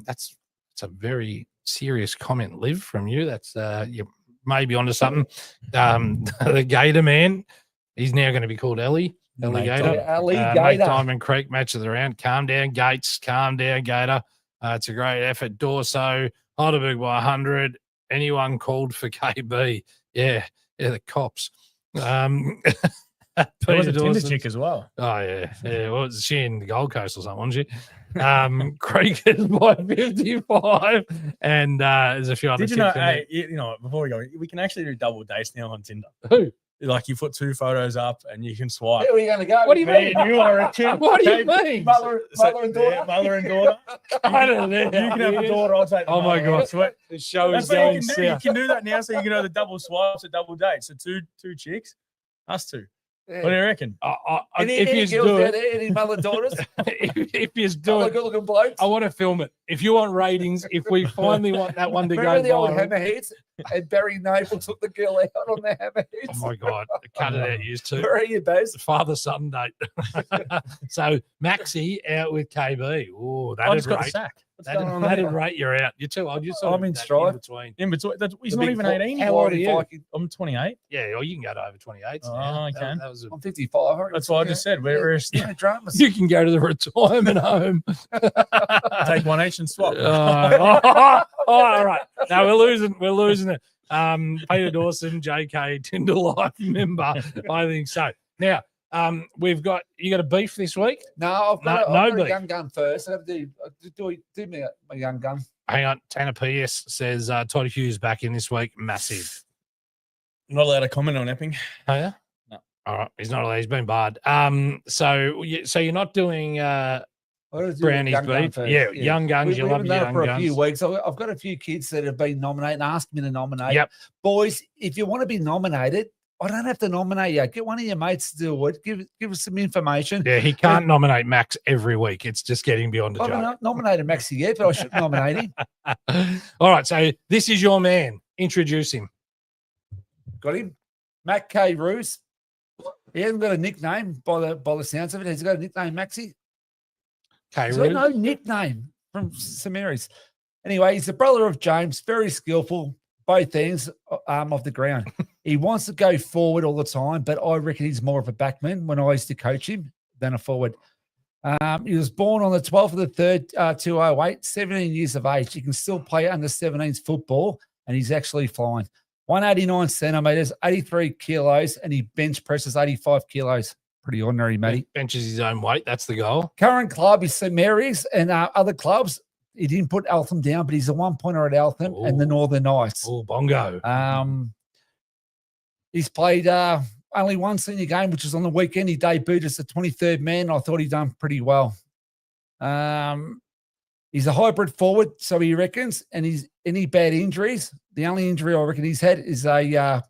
B: That's a very serious comment, Liv, from you. That's you may be onto something. The Gator man, he's now going to be called Ellie. Ellie Gator.
D: Ellie
B: Mate
D: Gator.
B: Diamond Creek match of the round. Calm down, Gates. Calm down, Gator. It's a great effort. Dorso, Heidelberg by 100. Anyone called for KB? Yeah, the cops.
C: There was
B: Peter
C: a Tinder
B: Dawson.
C: chick as well.
B: Oh, yeah. Well, was she in the Gold Coast or something, wasn't she? Creek is by 55. And there's a few other
C: Did you know?
B: chicks in there.
C: Hey, you know, before we go, we can actually do double dates now on Tinder.
B: Who?
C: Like you put 2 photos up and you can swipe.
D: Where are we going to go?
B: What do you mean?
C: You are a chick.
B: What do you mean?
D: Mother and daughter.
C: Yeah, mother and daughter.
B: I don't know.
C: You can have a daughter. I'll take the
B: Oh, my
C: mother.
B: God.
C: Sweat.
B: The show
C: That's
B: is
C: what
B: going
C: you can do.
B: south.
C: You can do that now, so you can have the double swipes, a double date. So two chicks, us 2. What do you reckon?
B: If you do it,
D: any mother and daughters?
B: if you do it,
D: Good looking blokes.
B: I want to film it. If you want ratings, if we finally want that one to
D: Remember
B: go
D: the old
B: viral.
D: hammerheads? And Barry Noble took the girl out on the hammerheads.
B: Oh my God, cut it out, used to.
D: Where are you, Baz?
B: Father-son date. So Maxi out with KB. Oh,
C: I
B: that'd
C: just got a
B: rate.
C: sack.
B: That'd rate you're out. You're too old. You're sort
D: I'm
B: of
D: in
B: that
D: strive.
B: between.
C: In between, he's
D: The
C: not
D: big
C: even
D: four.
C: 18.
B: How old are you?
D: Viking.
C: I'm 28.
B: Yeah, or you can go to over 28.
C: Oh,
B: now.
C: I can.
B: That was
D: I'm 55.
C: That's what I just said. We're
D: Yeah, dramas.
B: you can go to the retirement home.
C: take one each and swap.
B: All right. No, we're losing it. Peter Dawson, JK, Tinder Life member. I think so. Now, you got a beef this week?
D: No, I've got
B: No
D: a
B: beef.
D: young gun first. I have to do me a young gun.
B: Hang on. Tanner PS says Todd Hughes back in this week. Massive.
C: Not allowed to comment on Epping.
B: Oh, yeah?
C: No.
B: All right. He's not allowed. He's been barred. So you're not doing Brownie's beef? Yeah, young guns. You
D: We've
B: love
D: been
B: your
D: done it
B: young
D: for a
B: guns.
D: few weeks. I've got a few kids that have been nominated and asked me to nominate.
B: Yep.
D: Boys, if you want to be nominated, I don't have to nominate you. Get one of your mates to do it. Give us some information.
B: Yeah, he can't nominate Max every week. It's just getting beyond a
D: I
B: joke.
D: haven't nominated Maxi yet, but I should nominate him.
B: All right. So this is your man. Introduce him.
D: Got him. Matt K. Roos. He hasn't got a nickname by the sounds of it. He's got a nickname, Maxi.
B: Okay,
D: He's got no nickname from Samaris. Anyway, he's the brother of James, very skillful, both ends of the ground. He wants to go forward all the time, but I reckon he's more of a backman when I used to coach him than a forward. He was born on the 12th of the 3rd, 2008, 17 years of age. He can still play under 17s football, and he's actually flying. 189 centimetres, 83 kilos, and he bench presses 85 kilos. Pretty ordinary, Matty.
B: Benches his own weight. That's the goal.
D: Current club is St Mary's, and other clubs, he didn't put Eltham down, but he's a one-pointer at Eltham and the Northern Knights.
B: Oh, bongo.
D: He's played only one senior game, which was on the weekend. He debuted as the 23rd man. I thought he'd done pretty well. He's a hybrid forward, so he reckons, and he's any bad injuries. The only injury I reckon he's had is a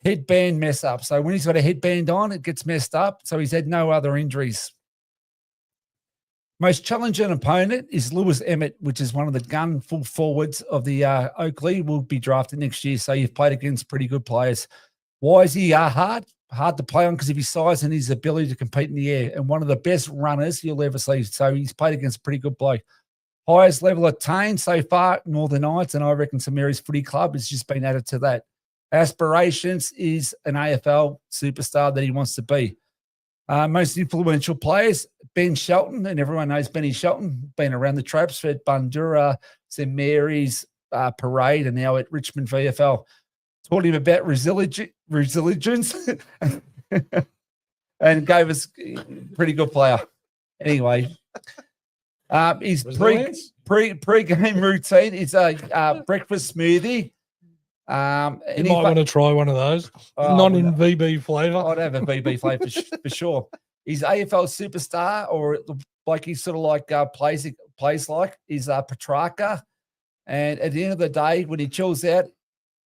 D: headband mess up. So when he's got a headband on, it gets messed up. So he's had no other injuries. Most challenging opponent is Lewis Emmett, which is one of the gun full forwards of the Oakley. Will be drafted next year. So you've played against pretty good players. Why is he hard? Hard to play on because of his size and his ability to compete in the air, and one of the best runners you'll ever see. So he's played against a pretty good bloke. Highest level attained so far, Northern Knights, and I reckon St Mary's Footy Club has just been added to that. Aspirations is an AFL superstar that he wants to be. Most influential players, Ben Shelton, and everyone knows Benny Shelton, been around the traps at Bundoora, St Mary's Parade, and now at Richmond VFL. Taught him about resilience and gave us a pretty good player. Anyway, his pre-game routine is a breakfast smoothie.
B: You might want to try one of those. Not in VB flavour.
D: I'd have a VB flavour for sure. He's AFL superstar, or like he's sort of like plays like is Petrarca. And at the end of the day, when he chills out,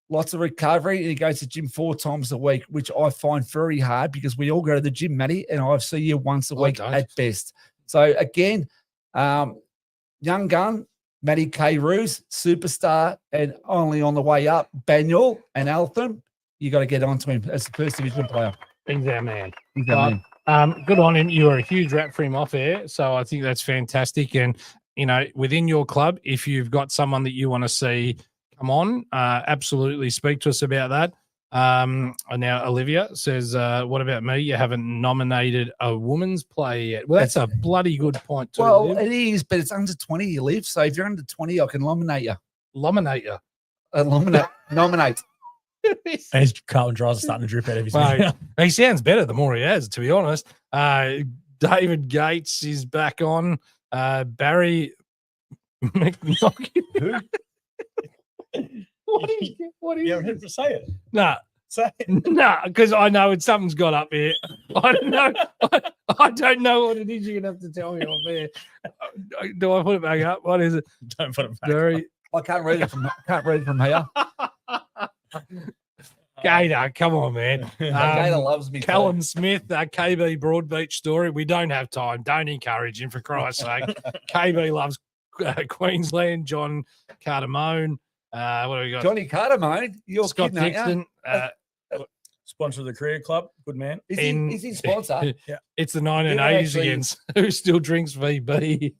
D: lots of recovery, and he goes to gym 4 times a week, which I find very hard because we all go to the gym, Matty, and I see you once a week at best. So again, young gun, Matty K. Roos, superstar, and only on the way up, Banyul and Eltham. You got to get onto him as the first division player.
B: He's our man.
D: He's our man.
B: Good on him. You are a huge rap for him off air, so I think that's fantastic. And, you know, within your club, if you've got someone that you want to see come on, absolutely speak to us about that. Now, Olivia says, what about me? You haven't nominated a woman's player yet. Well, that's a bloody good point too.
D: Well,
B: Liv.
D: it is, but it's under 20 you live. So if you're under 20, I can nominate you.
B: Nominate you.
D: Nominate.
C: His Carlton dries are starting to drip out of his
B: Mate,
C: mouth.
B: he sounds better the more he has, to be honest. David Gates is back on. Barry McNaughton.
C: Who?
B: What is
C: You haven't had to say it.
B: Nah.
C: Say it.
B: No, because I know something's got up here. I don't know. I don't know what it is. You're gonna have to tell me up there. Do I put it back up? What is it?
C: Don't put it back.
B: Very
D: I can't read it from here.
B: Gator, come on, man.
D: Gator loves me.
B: Callum Smith, KB Broadbeach story. We don't have time. Don't encourage him, for Christ's sake. KB loves Queensland. John Cardamone. What do we got?
D: Johnny Cardamone. You're
B: Scott
D: kidding,
B: Dixon.
C: Sponsor of the Career Club. Good man.
D: Is he sponsor?
C: Yeah.
B: It's the 1980s again. Who still drinks VB?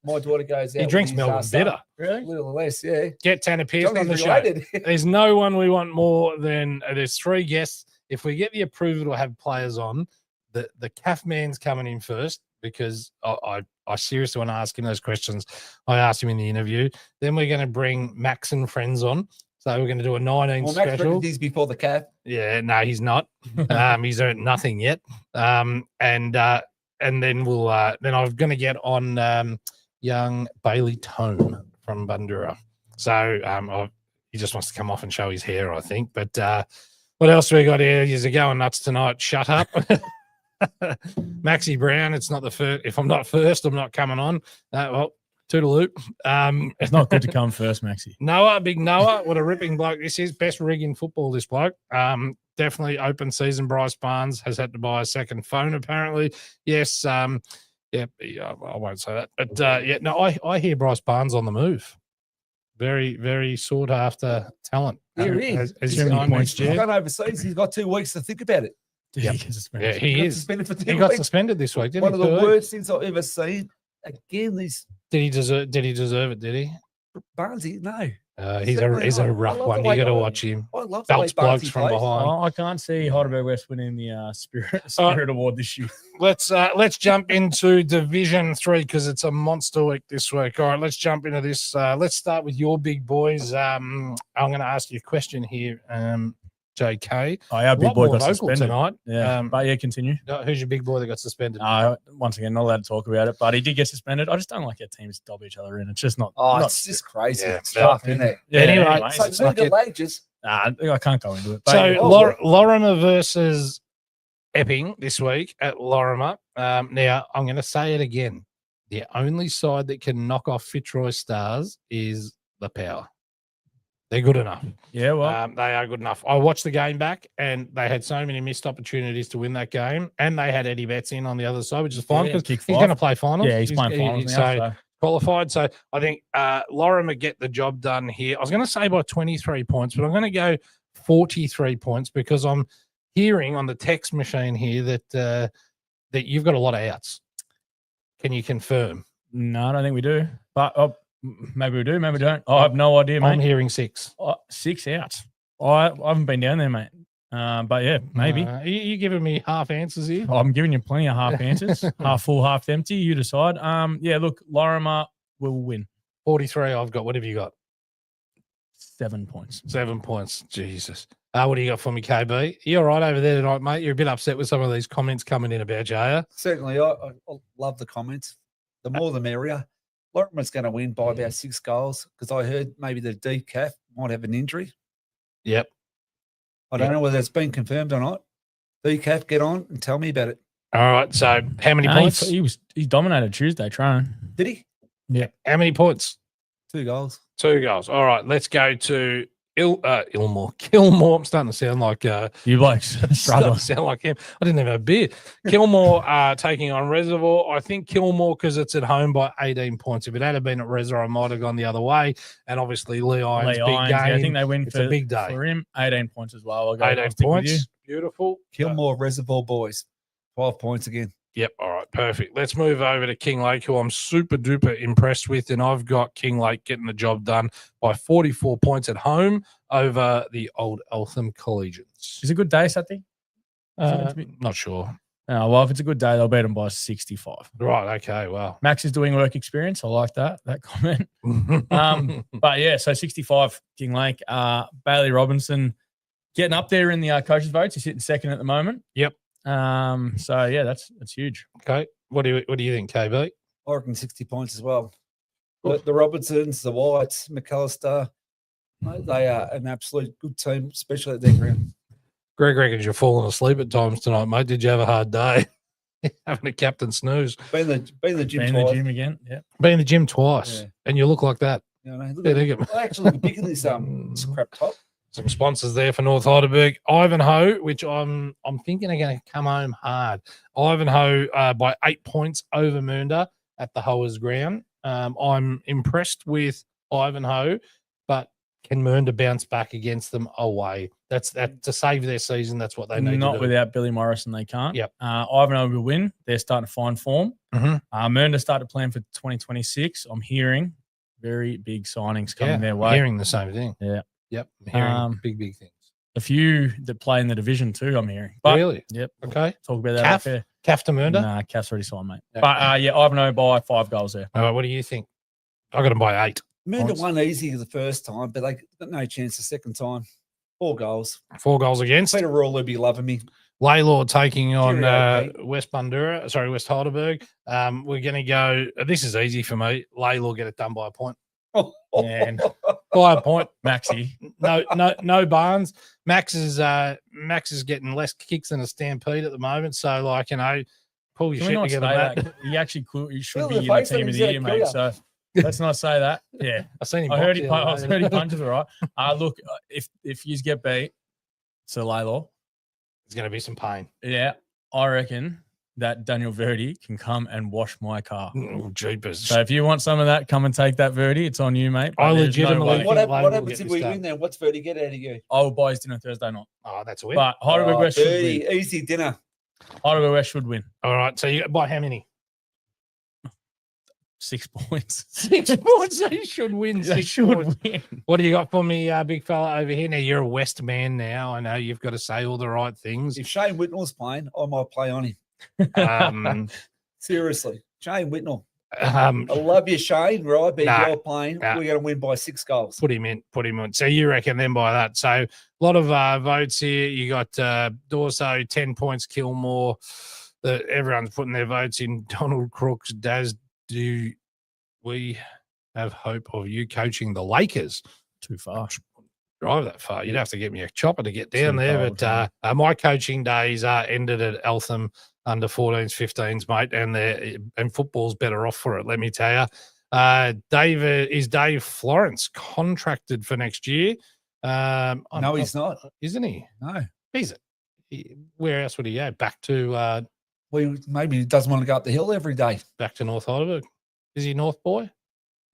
D: My daughter goes out.
B: He drinks
D: with his
B: Melbourne bitter.
C: Really?
D: A little less, yeah.
B: Get Tanner Pearce on the
D: Johnny's
B: show.
D: related.
B: There's no one we want more than there's 3 guests. If we get the approval to have players on, the calf man's coming in first because I seriously want to ask him those questions. I asked him in the interview. Then we're going to bring Max and friends on. So we're going to do a 19
D: Well, Max
B: special.
D: reckons he's before the calf.
B: Yeah, no, he's not. He's earned nothing yet. And then we'll then I'm going to get on young Bailey Tone from Bundoora. So he just wants to come off and show his hair, I think. But what else we got here? You're going nuts tonight. Shut up. Maxie Brown, it's not the first. If I'm not first, I'm not coming on. Well, toodaloo.
C: It's not good to come first, Maxie.
B: Noah, big Noah. What a ripping bloke this is. Best rig in football, this bloke. Definitely open season. Bryce Barnes has had to buy a second phone, apparently. Yes. I won't say that. But, I hear Bryce Barnes on the move. Very, very sought after talent.
D: Here he is.
B: As
C: He's
B: time next
D: He's
B: year.
D: gone overseas. He's got 2 weeks to think about it.
B: Yeah, he is.
D: Suspended for 2
B: He got
D: weeks.
B: suspended this week, didn't
D: One
B: he?
D: of the
B: Third?
D: worst things I've ever seen. Again, these
B: Did he deserve it? Did he?
D: Barnesy, no.
B: He's a rough one. You got to watch him.
D: I love the way
B: Belts blokes
D: Barty
B: from
D: plays.
B: behind.
C: I can't see Heidelberg West winning the Spirit Award this year.
B: Let's jump into Division 3 because it's a monster week this week. All right, let's jump into this. Let's start with your big boys. I'm going to ask you a question here, JK.
C: Our big boy got
B: vocal
C: suspended
B: tonight.
C: Yeah, but yeah, continue.
B: Who's your big boy that got suspended?
C: Once again, not allowed to talk about it, but he did get suspended. I just don't like how teams dob each other in. It's just not.
D: It's just crazy.
B: Yeah,
D: stuff, isn't it?
B: Yeah, anyway,
D: So good wages.
C: I can't go into it.
B: So Lorimer versus Epping this week at Lorimer. Now I'm going to say it again. The only side that can knock off Fitzroy Stars is the Power. They're good enough.
C: Yeah, well,
B: they are good enough. I watched the game back, and they had so many missed opportunities to win that game, and they had Eddie Betts in on the other side, which is fine because he's going to play finals.
C: Yeah, he's playing finals now, so
B: qualified. So I think Lorimer get the job done here. I was going to say by 23 points, but I'm going to go 43 points because I'm hearing on the text machine here that you've got a lot of outs. Can you confirm?
C: No, I don't think we do. But maybe we do, maybe we don't. I have no idea, mate.
B: I'm hearing 6.
C: 6 outs. I haven't been down there, mate. But yeah, maybe.
B: You giving me half answers here?
C: I'm giving you plenty of half answers. Half full, half empty. You decide. Yeah, look, Lorimer will win.
B: 43 I've got. What have you got?
C: 7 points.
B: 7 points. Jesus. What do you got for me, KB? You all right over there tonight, mate? You're a bit upset with some of these comments coming in about you, are you?
D: Certainly. I love the comments. The more the merrier. Lorimer's going to win by about 6 goals because I heard maybe the DCAF might have an injury.
B: Yep.
D: I don't know whether it's been confirmed or not. DCAF, get on and tell me about it.
B: All right. So how many points?
C: He dominated Tuesday trying.
D: Did he?
C: Yeah.
B: How many points?
D: 2 goals.
B: 2 goals. All right. Let's go to Kilmore. I'm starting to sound like
C: you blokes.
B: Starting to sound like him. I didn't have a beer. Kilmore taking on Reservoir. I think Kilmore because it's at home by 18 points. If it had been at Reservoir, I might have gone the other way. And obviously Lee Irons, big game.
C: Yeah, I think they win.
B: It's a big day
C: for him. 18 points as well. I'll go
B: 18 points. Beautiful.
D: Kilmore Reservoir boys. 12 points again.
B: Yep. All right. Perfect. Let's move over to King Lake, who I'm super duper impressed with. And I've got King Lake getting the job done by 44 points at home over the Old Eltham Collegians.
C: Is it a good day, Saturday?
B: Not sure.
C: Well, if it's a good day, they'll beat them by 65.
B: Right. Okay. Well,
C: Max is doing work experience. I like that comment. But yeah, so 65 King Lake. Bailey Robinson getting up there in the coaches' votes. He's hitting second at the moment.
B: Yep.
C: So yeah, that's huge.
B: Okay. What do you think, KB?
D: I reckon 60 points as well. The Robertsons, the Whites, McAllister, they are an absolute good team, especially at their ground.
B: Greg reckons you're falling asleep at times tonight, mate. Did you have a hard day? Having a captain snooze.
D: Been the gym
C: twice.
D: twice.
C: The gym again. Yeah.
B: Been in the gym twice, and you look like that.
D: You know, I actually look big in this crap top.
B: Some sponsors there for North Heidelberg. Ivanhoe, which I'm thinking are going to come home hard. Ivanhoe by 8 points over Mernda at the Hoers ground. I'm impressed with Ivanhoe, but can Mernda bounce back against them away? That's to save their season. That's what they need.
C: Not
B: to do.
C: without Billy Morrison, they can't.
B: Yep.
C: Ivanhoe will win. They're starting to find form.
B: Mm-hmm.
C: Mernda started playing for 2026. I'm hearing very big signings coming their way.
B: Hearing the same thing.
C: Yeah.
B: Yep. Hearing big things.
C: A few that play in the division too, I'm hearing. But,
B: really?
C: Yep.
B: Okay.
C: Talk about that.
B: Calf to Mernda?
C: Nah, Calf's already signed, mate.
B: Okay.
C: But yeah, Ivanhoe by 5 goals there.
B: All right, what do you think? I got them by 8.
D: Mernda won easy the first time, but they got no chance the second time. 4 goals.
B: 4 goals against.
D: Peter Royal will be loving me.
B: Laylord taking on West Heidelberg. We're going to go. This is easy for me. Laylord get it done by a point.
C: And
B: by a point,
C: Maxie.
B: No Barnes. Max is getting less kicks than a Stampede at the moment. So pull your shit together, Matt.
C: He actually could. He should be in the team of the year, mate. So let's not say that. Yeah,
B: I seen him.
C: I heard he punches all right. Look, if you get beat, it's a Laylor.
B: There's going to be some pain.
C: Yeah, I reckon that Daniel Verdi can come and wash my car.
B: Oh, jeepers.
C: So if you want some of that, come and take that Verdi. It's on you, mate.
B: I legitimately.
D: What happens if we win then? What's Verdi get out of you?
C: I will buy his dinner Thursday night.
B: Oh, that's a win.
C: But Heidelberg West should win.
D: Easy dinner.
C: Heidelberg West should win.
B: All right. So you buy how many?
C: 6 points.
B: 6 points. They should win.
C: They
B: 6
C: should
B: points.
C: win.
B: What do you got for me, big fella over here? Now, you're a West man now. I know you've got to say all the right things.
D: If Shane Whitnall's playing, I might play on him. Seriously, Shane Whitnall. I love you, Shane, right? But you're playing. We're going to win by 6 goals.
B: Put him in. So you reckon then by that. So a lot of votes here. You got Dorso, 10 points, Kilmore. Everyone's putting their votes in. Donald Crooks, Daz, do we have hope of you coaching the Lakers?
C: Too far.
B: Drive that far. You'd have to get me a chopper to get down there. But my coaching days ended at Eltham under 14s, 15s, mate, and football's better off for it, let me tell you. Dave Florence contracted for next year?
D: No, he's not.
B: Isn't he?
D: No.
B: Where else would he go? Back to
D: maybe he doesn't want to go up the hill every day.
B: Back to North Heidelberg. Is he North boy?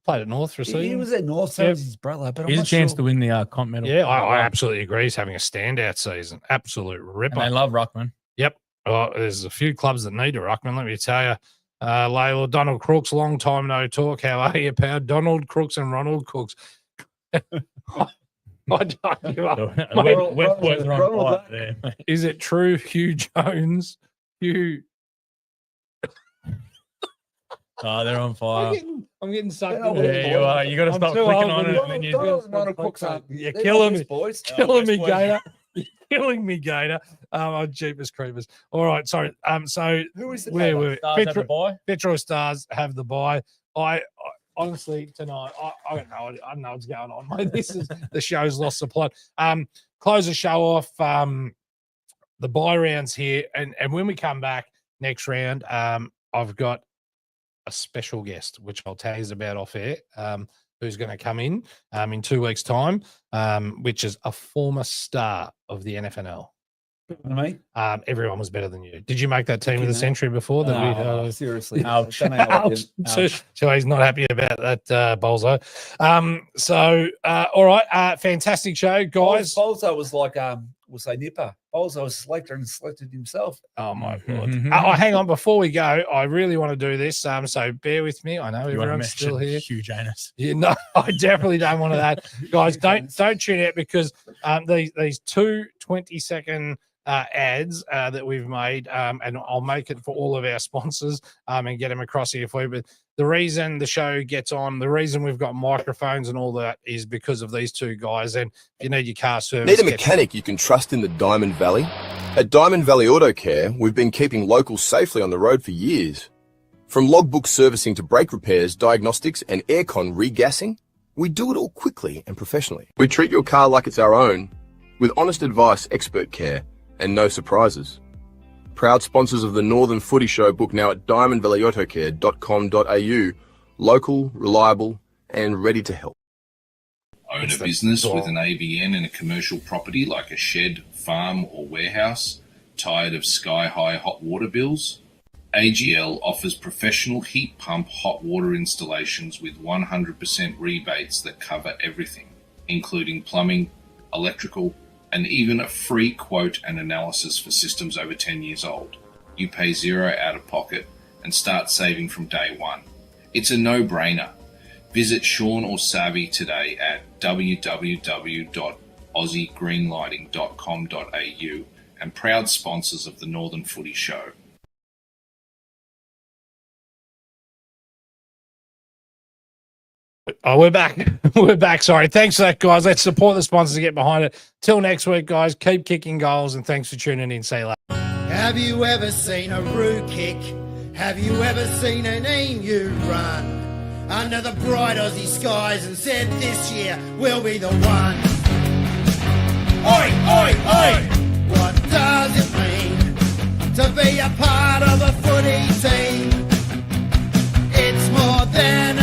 B: Played at North for a season.
D: He was at North, so was his brother. But
C: he's a chance to win the comp medal.
B: Yeah, I absolutely agree. He's having a standout season. Absolute ripper.
C: And they love Ruckman.
B: Yep. Oh, there's a few clubs that need a Ruckman, let me tell you. Layla, Donald Crooks, long time no talk. How are you, pal? Donald Crooks and Ronald Crooks. I don't give up. Is it true, Hugh Jones? Hugh.
C: Oh, they're on fire.
B: I'm getting sucked.
C: Yeah, you are. You got to stop clicking on it. And then
B: you're killing me.
D: Boys.
B: Killing me, Gator. Killing me, Gator. I'm Jeepers Creepers. All right, sorry. So
D: who is the
C: Stars have the bye?
B: Petro Stars have the bye. I honestly tonight, I don't know. I don't know what's going on, mate. This is the show's lost the plot. Close the show off. The bye rounds here, and when we come back next round, I've got a special guest, which I'll tell you about off air, who's going to come in 2 weeks' time, which is a former star of the NFNL.
D: Mate,
B: everyone was better than you. Did you make that team of the century before?
D: Seriously.
C: Ouch.
B: So he's not happy about that, Bolzo. All right, fantastic show, guys.
D: Bolzo was like, we'll say Nipper. Bolzo was selector and selected himself.
B: Oh, my God. Hang on. Before we go, I really want to do this. So bear with me. I know everyone's still here.
C: Huge anus.
B: Yeah, no, I definitely don't want that. Guys, don't tune out because these 2 20-second ads that we've made, and I'll make it for all of our sponsors and get them across here for you. But the reason the show gets on, the reason we've got microphones and all that is because of these two guys. And if you need your car service,
E: need a mechanic you can trust in the Diamond Valley? At Diamond Valley Auto Care, we've been keeping locals safely on the road for years. From logbook servicing to brake repairs, diagnostics, and aircon regassing, we do it all quickly and professionally. We treat your car like it's our own, with honest advice, expert care, and no surprises. Proud sponsors of the Northern Footy Show. Book now at diamondvalleyautocare.com.au. Local, reliable, and ready to help.
F: Own a business with an ABN in a commercial property like a shed, farm, or warehouse? Tired of sky-high hot water bills? AGL offers professional heat pump hot water installations with 100% rebates that cover everything, including plumbing, electrical, and even a free quote and analysis for systems over 10 years old. You pay $0 out of pocket and start saving from day one. It's a no-brainer. Visit Sean or Savvy today at www.aussiegreenlighting.com.au and proud sponsors of the Northern Footy Show.
B: Oh, we're back. We're back. Sorry. Thanks for that, guys. Let's support the sponsors to get behind it. Till next week, guys. Keep kicking goals, and thanks for tuning in. See you later.
A: Have you ever seen a roo kick? Have you ever seen an emu run under the bright Aussie skies and said this year we'll be the one? Oi, oi, oi! What does it mean to be a part of a footy team? It's more than